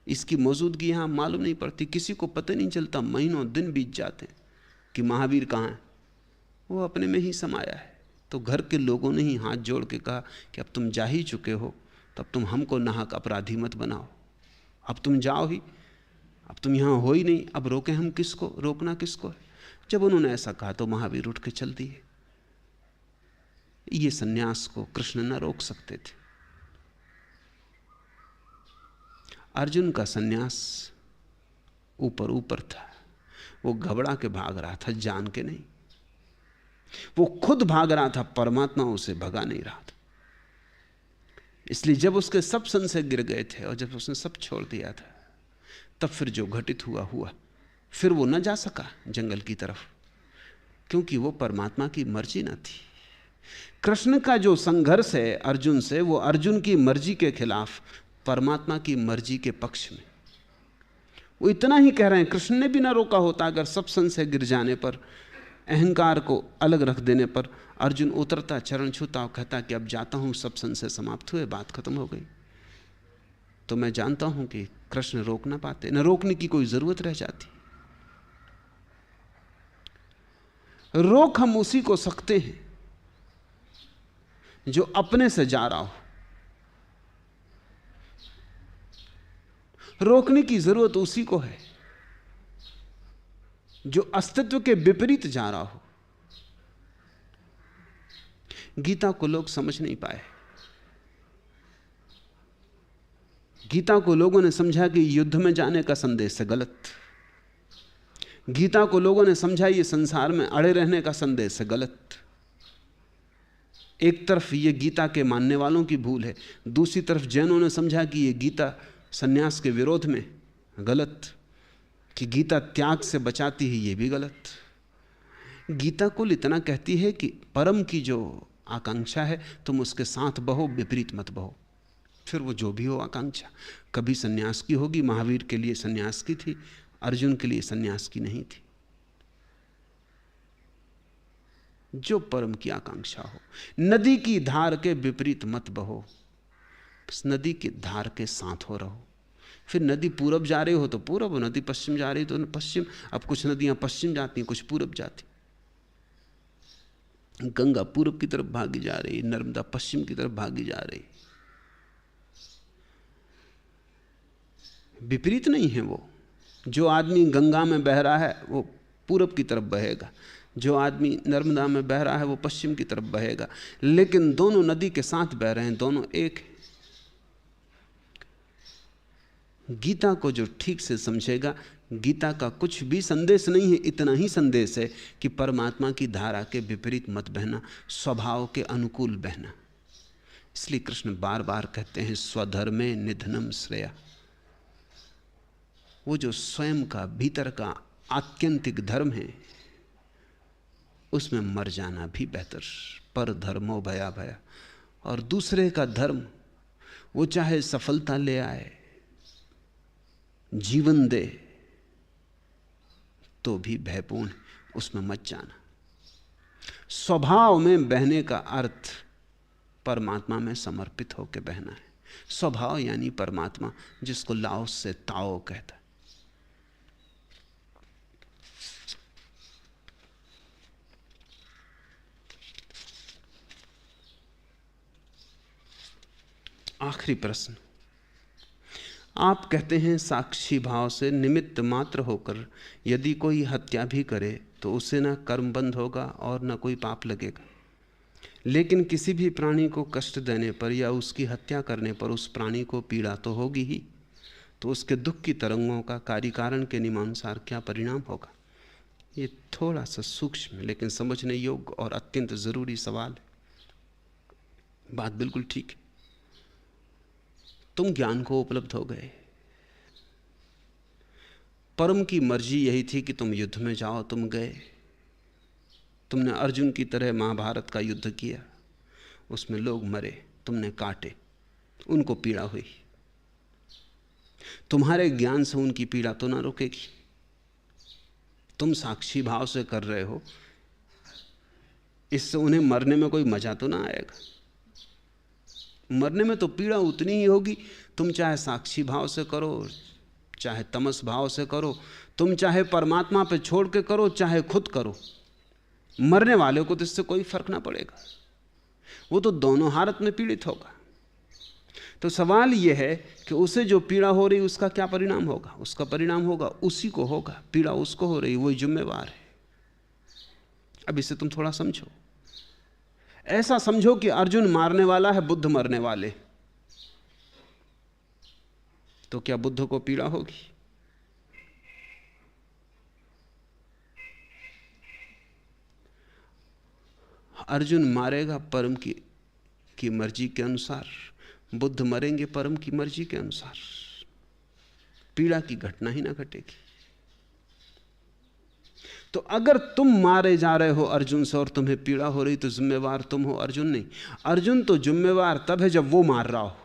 इसकी मौजूदगी यहाँ मालूम नहीं पड़ती, किसी को पता नहीं चलता। महीनों दिन बीत जाते हैं कि महावीर कहाँ है, वो अपने में ही समाया है। तो घर के लोगों ने ही हाथ जोड़ के कहा कि अब तुम जा ही चुके हो, तब तुम हमको नाहक अपराधी मत बनाओ, अब तुम जाओ ही, अब तुम यहाँ हो ही नहीं, अब रोकें हम किसको, रोकना किसको है। जब उन्होंने ऐसा कहा तो महावीर उठ के चल दिए। ये सन्यास को कृष्ण न रोक सकते थे। अर्जुन का सन्यास ऊपर ऊपर था, वो घबरा के भाग रहा था, जान के नहीं। वो खुद भाग रहा था, परमात्मा उसे भगा नहीं रहा था। इसलिए जब उसके सब संशय गिर गए थे और जब उसने सब छोड़ दिया था, तब फिर जो घटित हुआ हुआ। फिर वो न जा सका जंगल की तरफ, क्योंकि वो परमात्मा की मर्जी न थी। कृष्ण का जो संघर्ष है अर्जुन से, वो अर्जुन की मर्जी के खिलाफ, परमात्मा की मर्जी के पक्ष में। वो इतना ही कह रहे हैं, कृष्ण ने भी ना रोका होता। अगर सब संशय गिर जाने पर, अहंकार को अलग रख देने पर, अर्जुन उतरता, चरण छूता और कहता कि अब जाता हूं, सब संशय समाप्त हुए, बात खत्म हो गई। तो मैं जानता हूं कि कृष्ण रोक ना पाते, न रोकने की कोई जरूरत रह जाती। रोक हम उसी को सकते हैं जो अपने से जा रहा हो। रोकने की जरूरत उसी को है जो अस्तित्व के विपरीत जा रहा हो। गीता को लोग समझ नहीं पाए। गीता को लोगों ने समझा कि युद्ध में जाने का संदेश है गलत। गीता को लोगों ने समझा ये संसार में अड़े रहने का संदेश है, गलत। एक तरफ ये गीता के मानने वालों की भूल है, दूसरी तरफ जैनों ने समझा कि ये गीता सन्यास के विरोध में, गलत। कि गीता त्याग से बचाती है, ये भी गलत। गीता कुल इतना कहती है कि परम की जो आकांक्षा है तुम उसके साथ बहो, विपरीत मत बहो। फिर वो जो भी हो आकांक्षा, कभी सन्यास की होगी, महावीर के लिए सन्यास की थी, अर्जुन के लिए सन्यास की नहीं थी। जो परम की आकांक्षा हो। नदी की धार के विपरीत मत बहो, बस नदी की धार के साथ हो रहो। फिर नदी पूरब जा रही हो तो पूरब, नदी पश्चिम जा रही तो पश्चिम। अब कुछ नदियां पश्चिम जाती हैं, कुछ पूरब जाती। गंगा पूरब की तरफ भागी जा रही, नर्मदा पश्चिम की तरफ भागी जा रही। विपरीत नहीं है वो। जो आदमी गंगा में बह रहा है वो पूरब की तरफ बहेगा, जो आदमी नर्मदा में बह रहा है वो पश्चिम की तरफ बहेगा, लेकिन दोनों नदी के साथ बह रहे हैं, दोनों एक हैं। गीता को जो ठीक से समझेगा, गीता का कुछ भी संदेश नहीं है, इतना ही संदेश है कि परमात्मा की धारा के विपरीत मत बहना, स्वभाव के अनुकूल बहना। इसलिए कृष्ण बार बार कहते हैं स्वधर्मे निधनम श्रेया। वो जो स्वयं का भीतर का आत्यंतिक धर्म है उसमें मर जाना भी बेहतर। पर धर्मो भया भया। और दूसरे का धर्म वो चाहे सफलता ले आए, जीवन दे, तो भी भयपूर्ण, उसमें मत जाना। स्वभाव में बहने का अर्थ परमात्मा में समर्पित होकर बहना है। स्वभाव यानी परमात्मा, जिसको लाओस से ताओ कहता है। आखिरी प्रश्न। आप कहते हैं साक्षी भाव से निमित्त मात्र होकर यदि कोई हत्या भी करे तो उसे न कर्म बंध होगा और न कोई पाप लगेगा, लेकिन किसी भी प्राणी को कष्ट देने पर या उसकी हत्या करने पर उस प्राणी को पीड़ा तो होगी ही, तो उसके दुख की तरंगों का कार्य कारण के नियमानुसार क्या परिणाम होगा? ये थोड़ा सा सूक्ष्म लेकिन समझने योग्य और अत्यंत जरूरी सवाल है। बात बिल्कुल ठीक है। तुम ज्ञान को उपलब्ध हो गए। परम की मर्जी यही थी कि तुम युद्ध में जाओ, तुम गए। तुमने अर्जुन की तरह महाभारत का युद्ध किया, उसमें लोग मरे, तुमने काटे, उनको पीड़ा हुई। तुम्हारे ज्ञान से उनकी पीड़ा तो ना रुकेगी। तुम साक्षी भाव से कर रहे हो, इससे उन्हें मरने में कोई मजा तो ना आएगा। मरने में तो पीड़ा उतनी ही होगी, तुम चाहे साक्षी भाव से करो, चाहे तमस भाव से करो, तुम चाहे परमात्मा पे छोड़ के करो, चाहे खुद करो, मरने वाले को तो इससे कोई फर्क ना पड़ेगा। वो तो दोनों हालत में पीड़ित होगा। तो सवाल यह है कि उसे जो पीड़ा हो रही उसका क्या परिणाम होगा? उसका परिणाम होगा उसी को होगा, पीड़ा उसको हो रही, वही जिम्मेवार है। अब इसे तुम थोड़ा समझो। ऐसा समझो कि अर्जुन मारने वाला है, बुद्ध मरने वाले, तो क्या बुद्ध को पीड़ा होगी? अर्जुन मारेगा परम की मर्जी के अनुसार, बुद्ध मरेंगे परम की मर्जी के अनुसार। पीड़ा की घटना ही ना घटेगी। तो अगर तुम मारे जा रहे हो अर्जुन से और तुम्हें पीड़ा हो रही, तो जिम्मेवार तुम हो, अर्जुन नहीं। अर्जुन तो जिम्मेवार तब है जब वो मार रहा हो,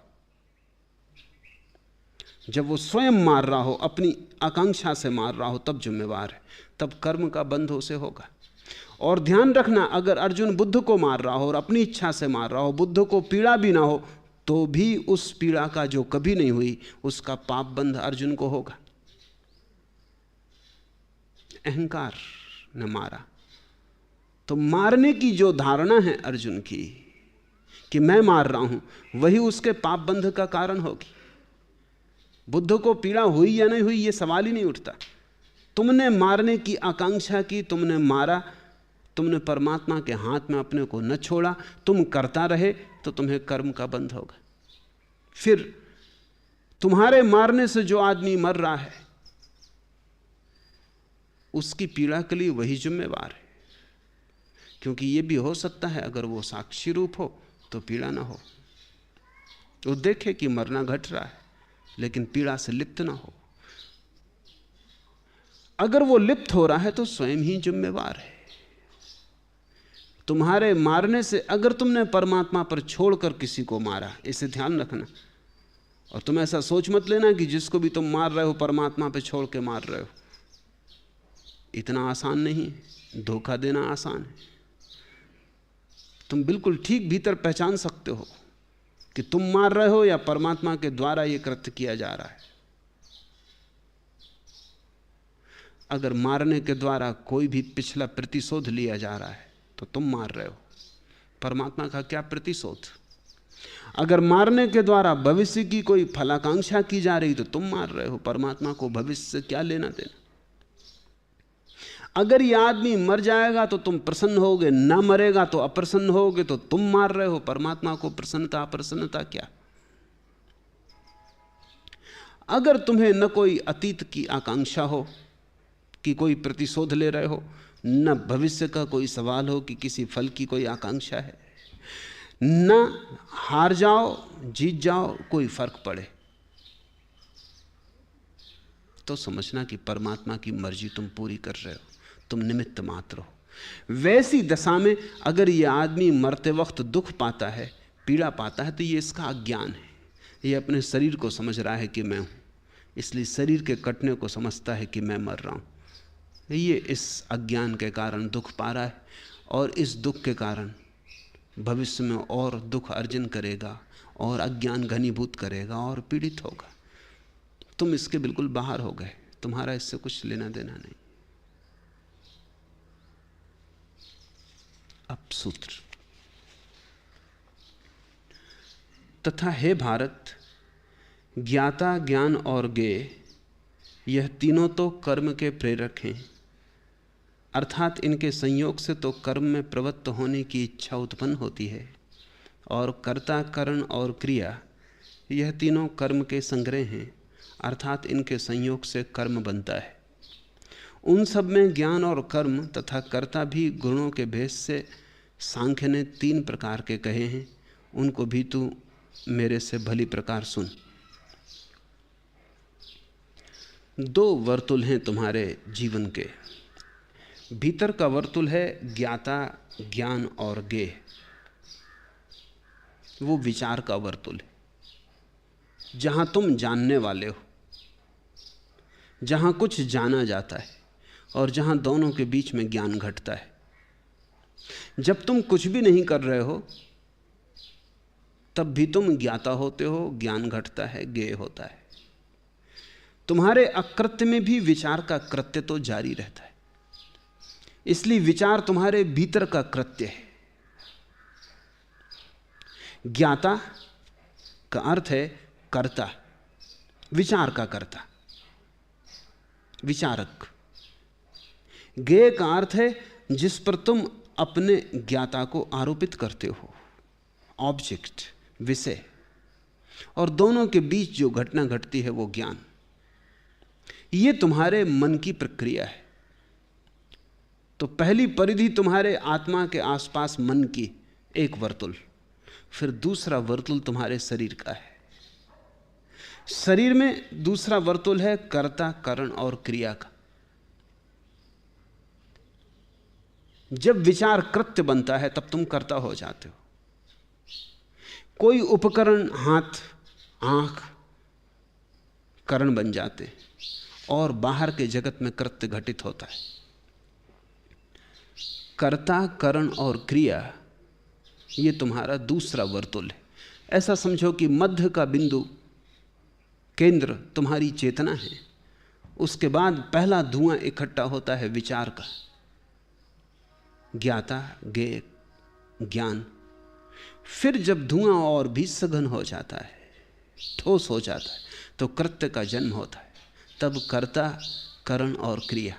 जब वो स्वयं मार रहा हो, अपनी आकांक्षा से मार रहा हो, तब जिम्मेवार है। तब कर्म का बंध उसे होगा। और ध्यान रखना, अगर अर्जुन बुद्ध को मार रहा हो और अपनी इच्छा से मार रहा हो, बुद्ध को पीड़ा भी ना हो, तो भी उस पीड़ा का जो कभी नहीं हुई उसका पाप बंध अर्जुन को होगा। अहंकार ने मारा, तो मारने की जो धारणा है अर्जुन की कि मैं मार रहा हूं, वही उसके पाप बंध का कारण होगी। बुद्ध को पीड़ा हुई या नहीं हुई ये सवाल ही नहीं उठता। तुमने मारने की आकांक्षा की, तुमने मारा, तुमने परमात्मा के हाथ में अपने को न छोड़ा, तुम करता रहे, तो तुम्हें कर्म का बंध होगा। फिर तुम्हारे मारने से जो आदमी मर रहा है, उसकी पीड़ा के लिए वही जिम्मेवार है। क्योंकि ये भी हो सकता है अगर वो साक्षी रूप हो तो पीड़ा ना हो, वो देखे कि मरना घट रहा है लेकिन पीड़ा से लिप्त ना हो। अगर वो लिप्त हो रहा है तो स्वयं ही जिम्मेवार है। तुम्हारे मारने से अगर तुमने परमात्मा पर छोड़कर किसी को मारा, इसे ध्यान रखना। और तुम ऐसा सोच मत लेना कि जिसको भी तुम मार रहे हो परमात्मा पे छोड़ के मार रहे हो। इतना आसान नहीं, धोखा देना आसान है। तुम बिल्कुल ठीक भीतर पहचान सकते हो कि तुम मार रहे हो या परमात्मा के द्वारा यह कृत्य किया जा रहा है। अगर मारने के द्वारा कोई भी पिछला प्रतिशोध लिया जा रहा है तो तुम मार रहे हो, परमात्मा का क्या प्रतिशोध। अगर मारने के द्वारा भविष्य की कोई फलाकांक्षा की जा रही तो तुम मार रहे हो, परमात्मा को भविष्य से क्या लेना देना। अगर यह आदमी मर जाएगा तो तुम प्रसन्न होगे, ना मरेगा तो अप्रसन्न होगे, तो तुम मार रहे हो, परमात्मा को प्रसन्नता अप्रसन्नता क्या। अगर तुम्हें न कोई अतीत की आकांक्षा हो कि कोई प्रतिशोध ले रहे हो, न भविष्य का कोई सवाल हो कि किसी फल की कोई आकांक्षा है, न हार जाओ जीत जाओ कोई फर्क पड़े, तो समझना कि परमात्मा की मर्जी तुम पूरी कर रहे हो, तुम निमित्त मात्र हो। वैसी दशा में अगर यह आदमी मरते वक्त दुख पाता है, पीड़ा पाता है, तो ये इसका अज्ञान है। ये अपने शरीर को समझ रहा है कि मैं हूं, इसलिए शरीर के कटने को समझता है कि मैं मर रहा हूं। ये इस अज्ञान के कारण दुख पा रहा है और इस दुख के कारण भविष्य में और दुख अर्जन करेगा और अज्ञान घनीभूत करेगा और पीड़ित होगा। तुम इसके बिल्कुल बाहर हो गए, तुम्हारा इससे कुछ लेना देना नहीं। अब सूत्र। तथा हे भारत, ज्ञाता ज्ञान और ज्ञेय यह तीनों तो कर्म के प्रेरक हैं, अर्थात इनके संयोग से तो कर्म में प्रवृत्त होने की इच्छा उत्पन्न होती है, और कर्ता करण और क्रिया यह तीनों कर्म के संग्रह हैं, अर्थात इनके संयोग से कर्म बनता है। उन सब में ज्ञान और कर्म तथा कर्ता भी गुणों के भेद से सांख्य ने 3 प्रकार के कहे हैं, उनको भी तू मेरे से भली प्रकार सुन। 2 वर्तुल हैं तुम्हारे जीवन के। भीतर का वर्तुल है ज्ञाता ज्ञान और ज्ञेय, वो विचार का वर्तुल है, जहां तुम जानने वाले हो, जहां कुछ जाना जाता है और जहां दोनों के बीच में ज्ञान घटता है। जब तुम कुछ भी नहीं कर रहे हो तब भी तुम ज्ञाता होते हो, ज्ञान घटता है, ज्ञेय होता है। तुम्हारे अकृत्य में भी विचार का कृत्य तो जारी रहता है, इसलिए विचार तुम्हारे भीतर का कृत्य है। ज्ञाता का अर्थ है कर्ता, विचार का कर्ता, विचारक। ज्ञेय का अर्थ है जिस पर तुम अपने ज्ञाता को आरोपित करते हो, ऑब्जेक्ट, विषय। और दोनों के बीच जो घटना घटती है वो ज्ञान। ये तुम्हारे मन की प्रक्रिया है। तो पहली परिधि तुम्हारे आत्मा के आसपास मन की, एक वर्तुल। फिर दूसरा वर्तुल तुम्हारे शरीर का है। शरीर में दूसरा वर्तुल है कर्ता करण और क्रिया का। जब विचार कृत्य बनता है तब तुम कर्ता हो जाते हो। कोई उपकरण, हाथ, आंख करण बन जाते हैं और बाहर के जगत में कृत्य घटित होता है। कर्ता करण और क्रिया ये तुम्हारा दूसरा वर्तुल है। ऐसा समझो कि मध्य का बिंदु, केंद्र तुम्हारी चेतना है। उसके बाद पहला धुआं इकट्ठा होता है विचार का, ज्ञाता ज्ञेय ज्ञान। फिर जब धुआं और भी सघन हो जाता है, ठोस हो जाता है, तो कृत्य का जन्म होता है। तब कर्ता करण और क्रिया।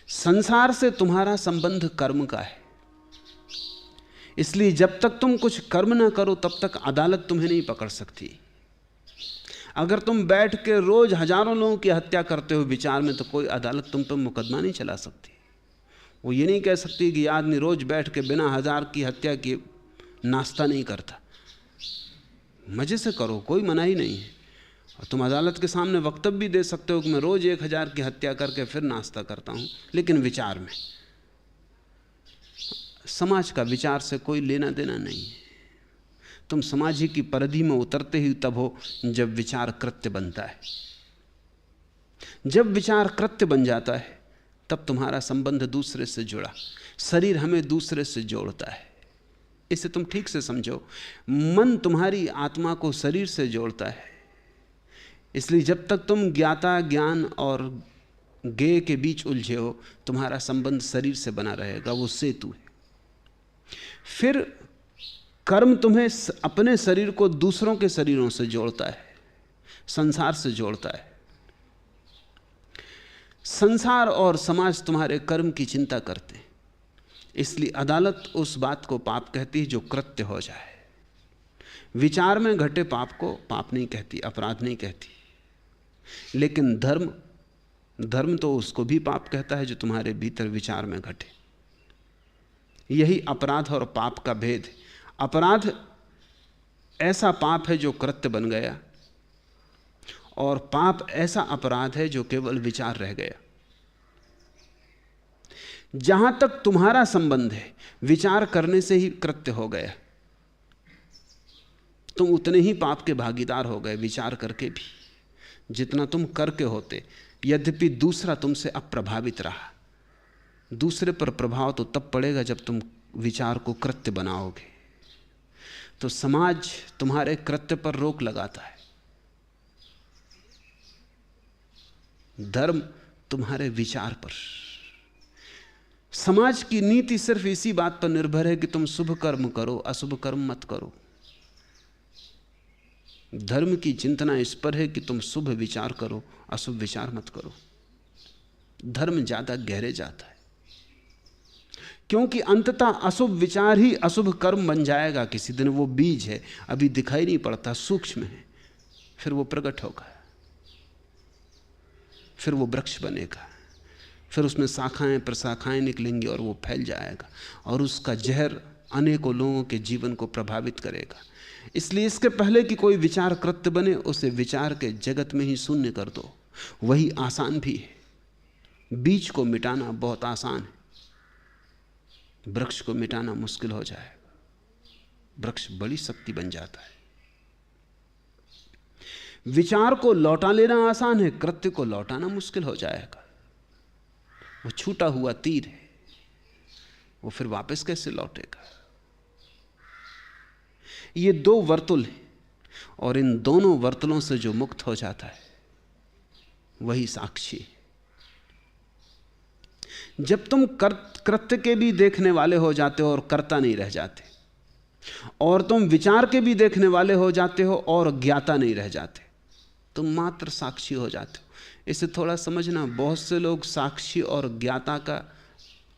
संसार से तुम्हारा संबंध कर्म का है, इसलिए जब तक तुम कुछ कर्म ना करो तब तक अदालत तुम्हें नहीं पकड़ सकती। अगर तुम बैठ के रोज हजारों लोगों की हत्या करते हो विचार में, तो कोई अदालत तुम पर मुकदमा नहीं चला सकती। वो ये नहीं कह सकती कि आदमी रोज बैठ के बिना 1000 की हत्या किए नाश्ता नहीं करता। मजे से करो, कोई मनाही नहीं है। और तुम अदालत के सामने वक्तव्य भी दे सकते हो कि मैं रोज 1000 की हत्या करके फिर नाश्ता करता हूं, लेकिन विचार में। समाज का विचार से कोई लेना देना नहीं है। तुम समाज ही की परिधि में उतरते ही तब हो जब विचार कृत्य बनता है। जब विचार कृत्य बन जाता है तब तुम्हारा संबंध दूसरे से जुड़ा। शरीर हमें दूसरे से जोड़ता है, इसे तुम ठीक से समझो। मन तुम्हारी आत्मा को शरीर से जोड़ता है। इसलिए जब तक तुम ज्ञाता ज्ञान और ज्ञेय के बीच उलझे हो, तुम्हारा संबंध शरीर से बना रहेगा, वो सेतु है। फिर कर्म तुम्हें अपने शरीर को दूसरों के शरीरों से जोड़ता है, संसार से जोड़ता है। संसार और समाज तुम्हारे कर्म की चिंता करते हैं। इसलिए अदालत उस बात को पाप कहती है जो कृत्य हो जाए। विचार में घटे पाप को पाप नहीं कहती, अपराध नहीं कहती। लेकिन धर्म तो उसको भी पाप कहता है जो तुम्हारे भीतर विचार में घटे। यही अपराध और पाप का भेद है। अपराध ऐसा पाप है जो कृत्य बन गया, और पाप ऐसा अपराध है जो केवल विचार रह गया। जहां तक तुम्हारा संबंध है, विचार करने से ही कृत्य हो गया। तुम उतने ही पाप के भागीदार हो गए विचार करके भी, जितना तुम करके होते। यद्यपि दूसरा तुमसे अप्रभावित रहा। दूसरे पर प्रभाव तो तब पड़ेगा जब तुम विचार को कृत्य बनाओगे। तो समाज तुम्हारे कृत्य पर रोक लगाता है, धर्म तुम्हारे विचार पर। समाज की नीति सिर्फ इसी बात पर निर्भर है कि तुम शुभ कर्म करो, अशुभ कर्म मत करो। धर्म की चिंतना इस पर है कि तुम शुभ विचार करो, अशुभ विचार मत करो। धर्म ज्यादा गहरे जाता है, क्योंकि अंततः अशुभ विचार ही अशुभ कर्म बन जाएगा किसी दिन। वो बीज है, अभी दिखाई नहीं पड़ता, सूक्ष्म है, फिर वो प्रकट होगा, फिर वो वृक्ष बनेगा, फिर उसमें शाखाएं प्रशाखाएं निकलेंगी और वो फैल जाएगा, और उसका जहर अनेकों लोगों के जीवन को प्रभावित करेगा। इसलिए इसके पहले कि कोई विचार कृत्य बने, उसे विचार के जगत में ही शून्य कर दो। वही आसान भी है। बीज को मिटाना बहुत आसान है, वृक्ष को मिटाना मुश्किल हो जाएगा। वृक्ष बड़ी शक्ति बन जाता है। विचार को लौटा लेना आसान है, कृत्य को लौटाना मुश्किल हो जाएगा। वो छूटा हुआ तीर है, वो फिर वापस कैसे लौटेगा। ये दो वर्तुल हैं, और इन दोनों वर्तुलों से जो मुक्त हो जाता है वही साक्षी है। जब तुम कृत्य के भी देखने वाले हो जाते हो और कर्ता नहीं रह जाते, और तुम विचार के भी देखने वाले हो जाते हो और ज्ञाता नहीं रह जाते, तुम मात्र साक्षी हो जाते हो। इसे थोड़ा समझना। बहुत से लोग साक्षी और ज्ञाता का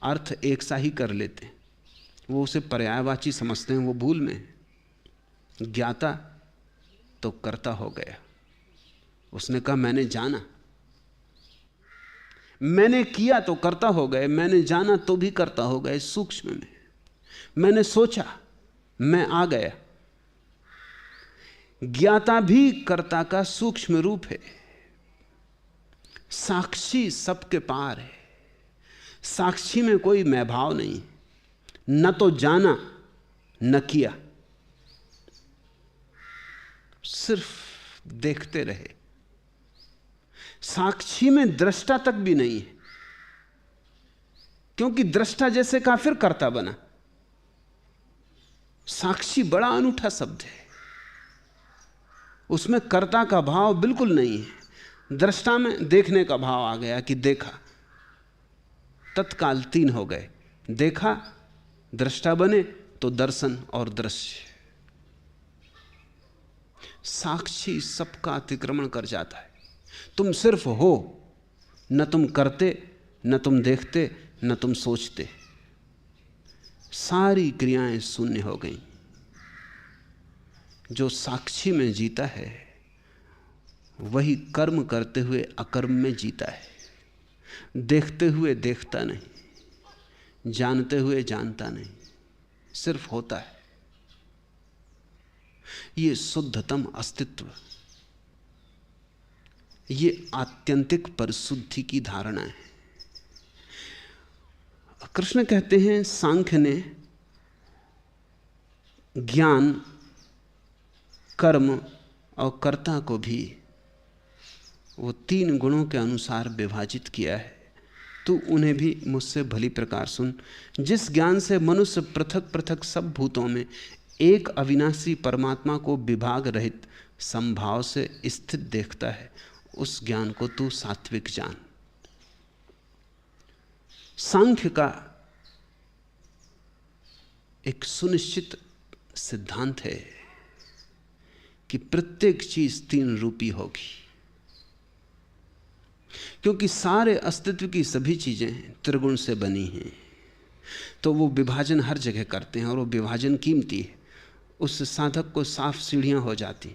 अर्थ एक सा ही कर लेते हैं, वो उसे पर्यायवाची समझते हैं, वो भूल में है। ज्ञाता तो कर्ता हो गया। उसने कहा मैंने जाना, मैंने किया तो कर्ता हो गए, मैंने जाना तो भी कर्ता हो गए। सूक्ष्म में मैंने सोचा, मैं आ गया। ज्ञाता भी कर्ता का सूक्ष्म रूप है। साक्षी सबके पार है। साक्षी में कोई मैं भाव नहीं, न तो जाना न किया, सिर्फ देखते रहे। साक्षी में दृष्टा तक भी नहीं है, क्योंकि दृष्टा जैसे का फिर कर्ता बना। साक्षी बड़ा अनूठा शब्द है, उसमें कर्ता का भाव बिल्कुल नहीं है। दृष्टा में देखने का भाव आ गया कि देखा, तत्काल तीन हो गए। देखा, दृष्टा बने तो दर्शन और दृश्य। साक्षी सबका अतिक्रमण कर जाता है। तुम सिर्फ हो, न तुम करते, न तुम देखते, न तुम सोचते। सारी क्रियाएं शून्य हो गई। जो साक्षी में जीता है वही कर्म करते हुए अकर्म में जीता है, देखते हुए देखता नहीं, जानते हुए जानता नहीं, सिर्फ होता है। ये शुद्धतम अस्तित्व, ये आत्यंतिक परिशुद्धि की धारणा है। कृष्ण कहते हैं सांख्य ने ज्ञान, कर्म और कर्ता को भी वो 3 गुणों के अनुसार विभाजित किया है। तू उन्हें भी मुझसे भली प्रकार सुन। जिस ज्ञान से मनुष्य पृथक पृथक सब भूतों में एक अविनाशी परमात्मा को विभाग रहित संभाव से स्थित देखता है, उस ज्ञान को तू सात्विक जान। सांख्य का एक सुनिश्चित सिद्धांत है कि प्रत्येक चीज 3 रूपी होगी, क्योंकि सारे अस्तित्व की सभी चीजें त्रिगुण से बनी हैं। तो वो विभाजन हर जगह करते हैं और वो विभाजन कीमती है। उससे साधक को साफ सीढ़ियां हो जाती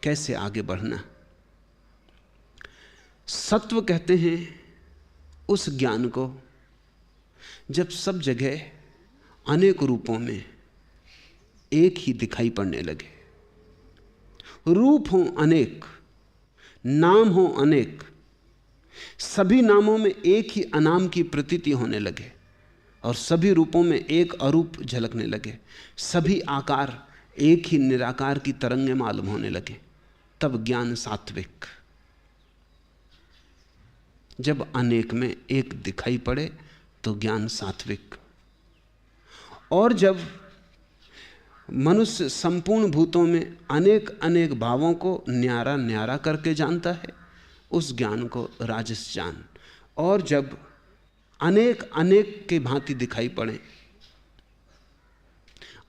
कैसे आगे बढ़ना। सत्व कहते हैं उस ज्ञान को जब सब जगह अनेक रूपों में एक ही दिखाई पड़ने लगे। रूप हो अनेक, नाम हो अनेक, सभी नामों में एक ही अनाम की प्रतीति होने लगे और सभी रूपों में एक अरूप झलकने लगे, सभी आकार एक ही निराकार की तरंगें मालूम होने लगे, तब ज्ञान सात्विक। जब अनेक में एक दिखाई पड़े तो ज्ञान सात्विक। और जब मनुष्य संपूर्ण भूतों में अनेक अनेक भावों को न्यारा न्यारा करके जानता है, उस ज्ञान को राजस जान। और जब अनेक अनेक के भांति दिखाई पड़े,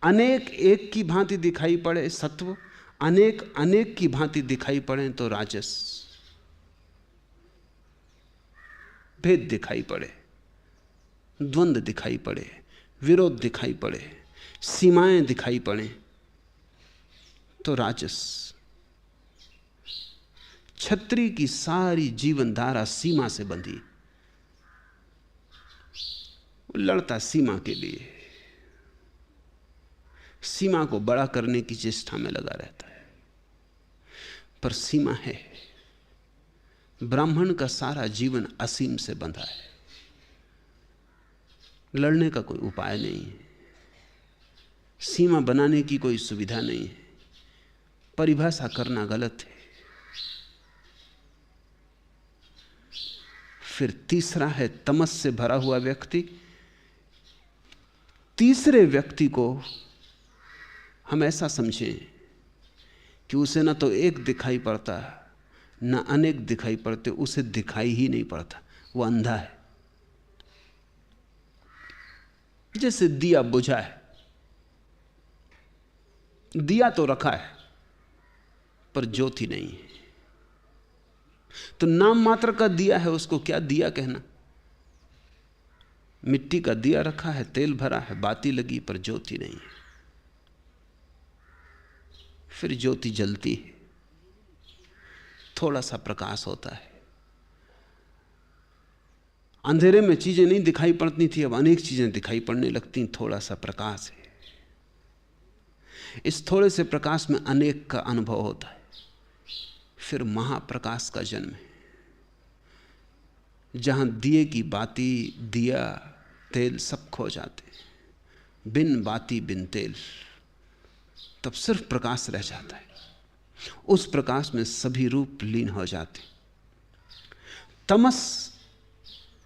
अनेक एक की भांति दिखाई पड़े सत्व, अनेक अनेक की भांति दिखाई पड़े तो राजस। भेद दिखाई पड़े, द्वंद्व दिखाई पड़े, विरोध दिखाई पड़े, सीमाएं दिखाई पड़े तो राजस। छत्री की सारी जीवन धारा सीमा से बंधी, वो लड़ता सीमा के लिए, सीमा को बड़ा करने की चेष्टा में लगा रहता है। पर सीमा है। ब्राह्मण का सारा जीवन असीम से बंधा है, लड़ने का कोई उपाय नहीं है, सीमा बनाने की कोई सुविधा नहीं है, परिभाषा करना गलत है। फिर तीसरा है तमस से भरा हुआ व्यक्ति। तीसरे व्यक्ति को हम ऐसा समझें कि उसे न तो एक दिखाई पड़ता न अनेक दिखाई पड़ते, उसे दिखाई ही नहीं पड़ता, वो अंधा है। जैसे दिया बुझा है, दिया तो रखा है पर ज्योति नहीं है, तो नाम मात्र का दिया है, उसको क्या दिया कहना। मिट्टी का दिया रखा है, तेल भरा है, बाती लगी पर ज्योति नहीं है। फिर ज्योति जलती है, थोड़ा सा प्रकाश होता है। अंधेरे में चीजें नहीं दिखाई पड़ती थी, अब अनेक चीजें दिखाई पड़ने लगती, थोड़ा सा प्रकाश है। इस थोड़े से प्रकाश में अनेक का अनुभव होता है। फिर महाप्रकाश का जन्म है, जहां दिए की बाती, दिया, तेल सब खो जाते हैं। बिन बाती बिन तेल, तब सिर्फ प्रकाश रह जाता है। उस प्रकाश में सभी रूप लीन हो जाते। तमस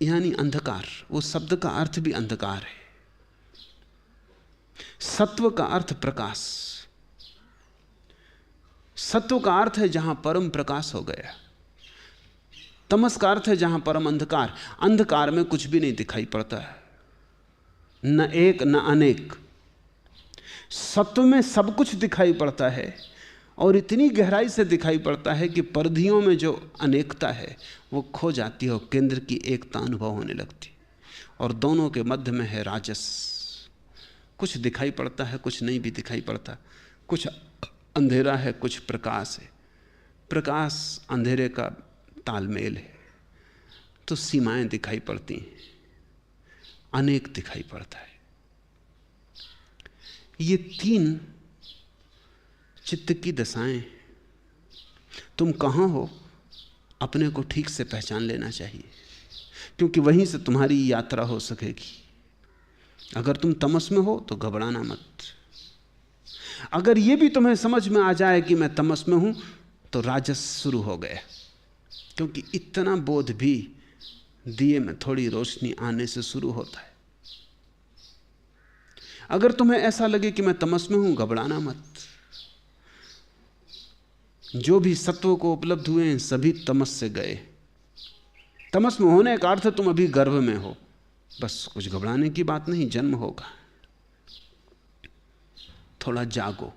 यानी अंधकार, वो शब्द का अर्थ भी अंधकार है। सत्व का अर्थ प्रकाश, सत्व का अर्थ है जहां परम प्रकाश हो गया। तमस का अर्थ है जहां परम अंधकार। अंधकार में कुछ भी नहीं दिखाई पड़ता है, न एक न अनेक। सत्व में सब कुछ दिखाई पड़ता है और इतनी गहराई से दिखाई पड़ता है कि परिधियों में जो अनेकता है वो खो जाती है और केंद्र की एकता अनुभव होने लगती। और दोनों के मध्य में है राजस। कुछ दिखाई पड़ता है, कुछ नहीं भी दिखाई पड़ता, कुछ अंधेरा है, कुछ प्रकाश है, प्रकाश अंधेरे का तालमेल है तो सीमाएं दिखाई पड़ती हैं, अनेक दिखाई पड़ता है। ये तीन चित्त की दशाएं, तुम कहाँ हो अपने को ठीक से पहचान लेना चाहिए, क्योंकि वहीं से तुम्हारी यात्रा हो सकेगी। अगर तुम तमस में हो तो घबराना मत। अगर यह भी तुम्हें समझ में आ जाए कि मैं तमस में हूं तो राजस शुरू हो गया, क्योंकि इतना बोध भी दिए में थोड़ी रोशनी आने से शुरू होता है। अगर तुम्हें ऐसा लगे कि मैं तमस में हूं, घबराना मत। जो भी सत्व को उपलब्ध हुए हैं सभी तमस से गए। तमस में होने का अर्थ तुम अभी गर्भ में हो, बस कुछ घबराने की बात नहीं, जन्म होगा। थोड़ा जागो,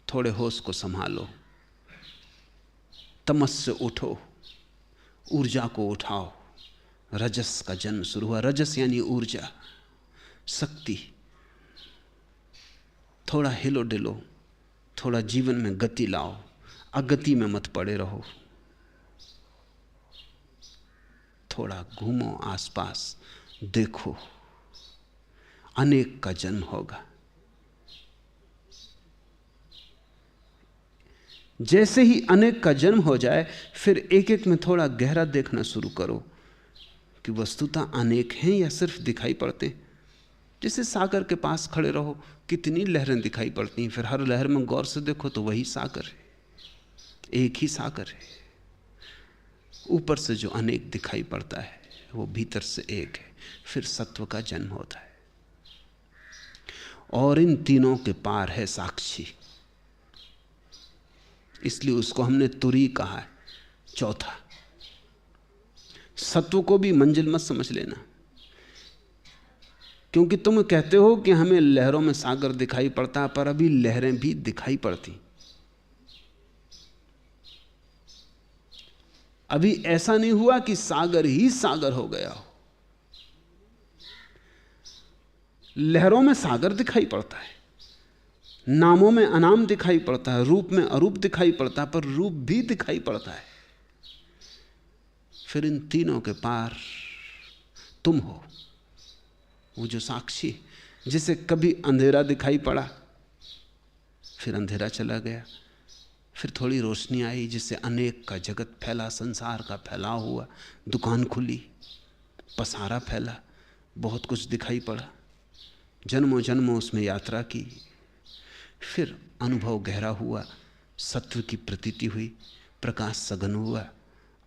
थोड़े होश को संभालो, तमस से उठो, ऊर्जा को उठाओ। रजस का जन्म शुरू हुआ। रजस यानी ऊर्जा, शक्ति। थोड़ा हिलो डिलो, थोड़ा जीवन में गति लाओ, अगति में मत पड़े रहो। थोड़ा घूमो आसपास, देखो, अनेक का जन्म होगा। जैसे ही अनेक का जन्म हो जाए, फिर एक एक में थोड़ा गहरा देखना शुरू करो कि वस्तुतः अनेक हैं या सिर्फ दिखाई पड़ते हैं। जैसे सागर के पास खड़े रहो, कितनी लहरें दिखाई पड़ती हैं, फिर हर लहर में गौर से देखो तो वही सागर है, एक ही सागर है। ऊपर से जो अनेक दिखाई पड़ता है वो भीतर से एक है। फिर सत्व का जन्म होता है, और इन तीनों के पार है साक्षी। इसलिए उसको हमने तुरी कहा है, चौथा। सत्व को भी मंजिल मत समझ लेना, क्योंकि तुम कहते हो कि हमें लहरों में सागर दिखाई पड़ता है, पर अभी लहरें भी दिखाई पड़ती। अभी ऐसा नहीं हुआ कि सागर ही सागर हो गया हो। लहरों में सागर दिखाई पड़ता है, नामों में अनाम दिखाई पड़ता है, रूप में अरूप दिखाई पड़ता है, पर रूप भी दिखाई पड़ता है। फिर इन तीनों के पार तुम हो, वो जो साक्षी, जिसे कभी अंधेरा दिखाई पड़ा, फिर अंधेरा चला गया, फिर थोड़ी रोशनी आई, जिससे अनेक का जगत फैला, संसार का फैलाव हुआ, दुकान खुली, पसारा फैला, बहुत कुछ दिखाई पड़ा। जन्मों जन्मों उसमें यात्रा की, फिर अनुभव गहरा हुआ, सत्व की प्रतीति हुई, प्रकाश सघन हुआ,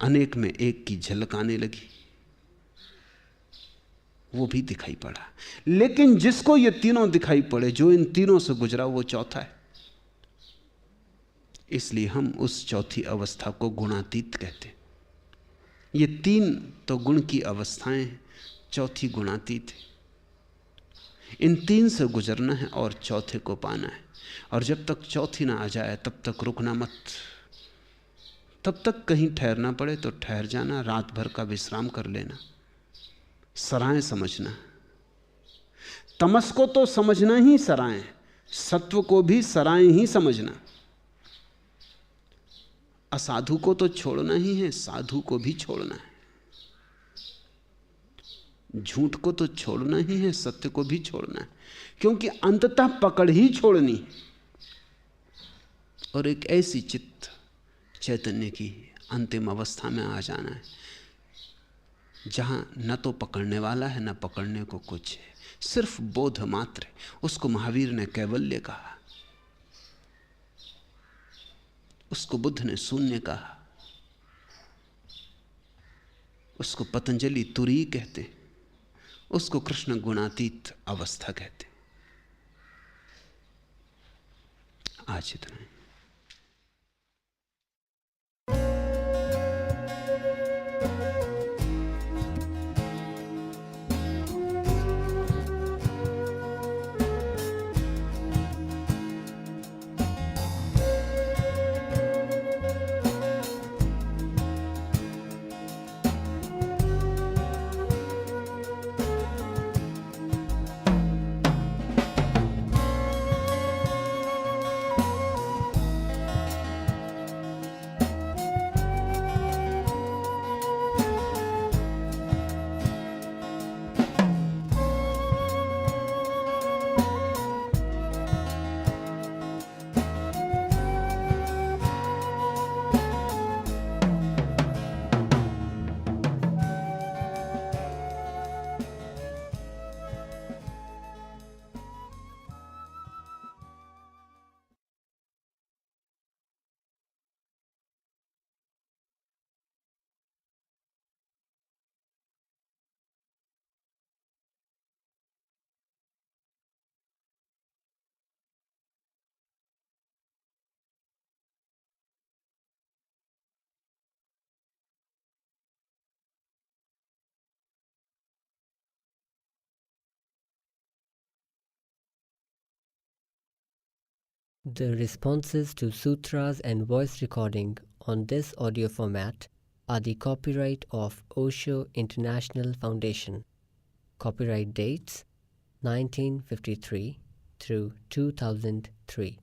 अनेक में एक की झलक आने लगी, वो भी दिखाई पड़ा। लेकिन जिसको ये तीनों दिखाई पड़े, जो इन तीनों से गुजरा, वो चौथा है। इसलिए हम उस चौथी अवस्था को गुणातीत कहते हैं। ये तीन तो गुण की अवस्थाएं हैं, चौथी गुणातीत है। इन तीन से गुजरना है और चौथे को पाना है। और जब तक चौथी ना आ जाए तब तक रुकना मत। तब तक कहीं ठहरना पड़े तो ठहर जाना, रात भर का विश्राम कर लेना, सराय समझना। तमस को तो समझना ही सराय, सत्व को भी सराय ही समझना। असाधु को तो छोड़ना ही है, साधु को भी छोड़ना है। झूठ को तो छोड़ना ही है, सत्य को भी छोड़ना है, क्योंकि अंततः पकड़ ही छोड़नी। और एक ऐसी चित्त चैतन्य की अंतिम अवस्था में आ जाना है जहां न तो पकड़ने वाला है न पकड़ने को कुछ है, सिर्फ बोध मात्र है। उसको महावीर ने कैवल्य कहा, उसको बुद्ध ने शून्य कहा, उसको पतंजलि तुरी कहते, उसको कृष्ण गुणातीत अवस्था कहते। आज इतना ही। The responses to sutras and voice recording on this audio format are the copyright of Osho International Foundation. Copyright dates 1953 through 2003.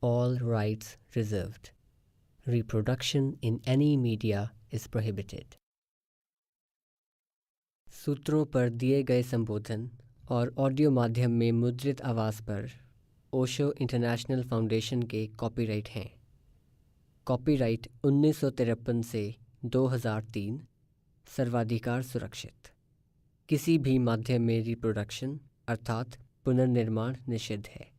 All rights reserved. Reproduction in any media is prohibited. सूत्रों पर दिए गए संबोधन और ऑडियो माध्यम में मुद्रित आवाज़ पर ओशो इंटरनेशनल फाउंडेशन के कॉपीराइट हैं। कॉपीराइट 1953 से 2003, सर्वाधिकार सुरक्षित। किसी भी माध्यम में रिप्रोडक्शन अर्थात पुनर्निर्माण निषिद्ध है।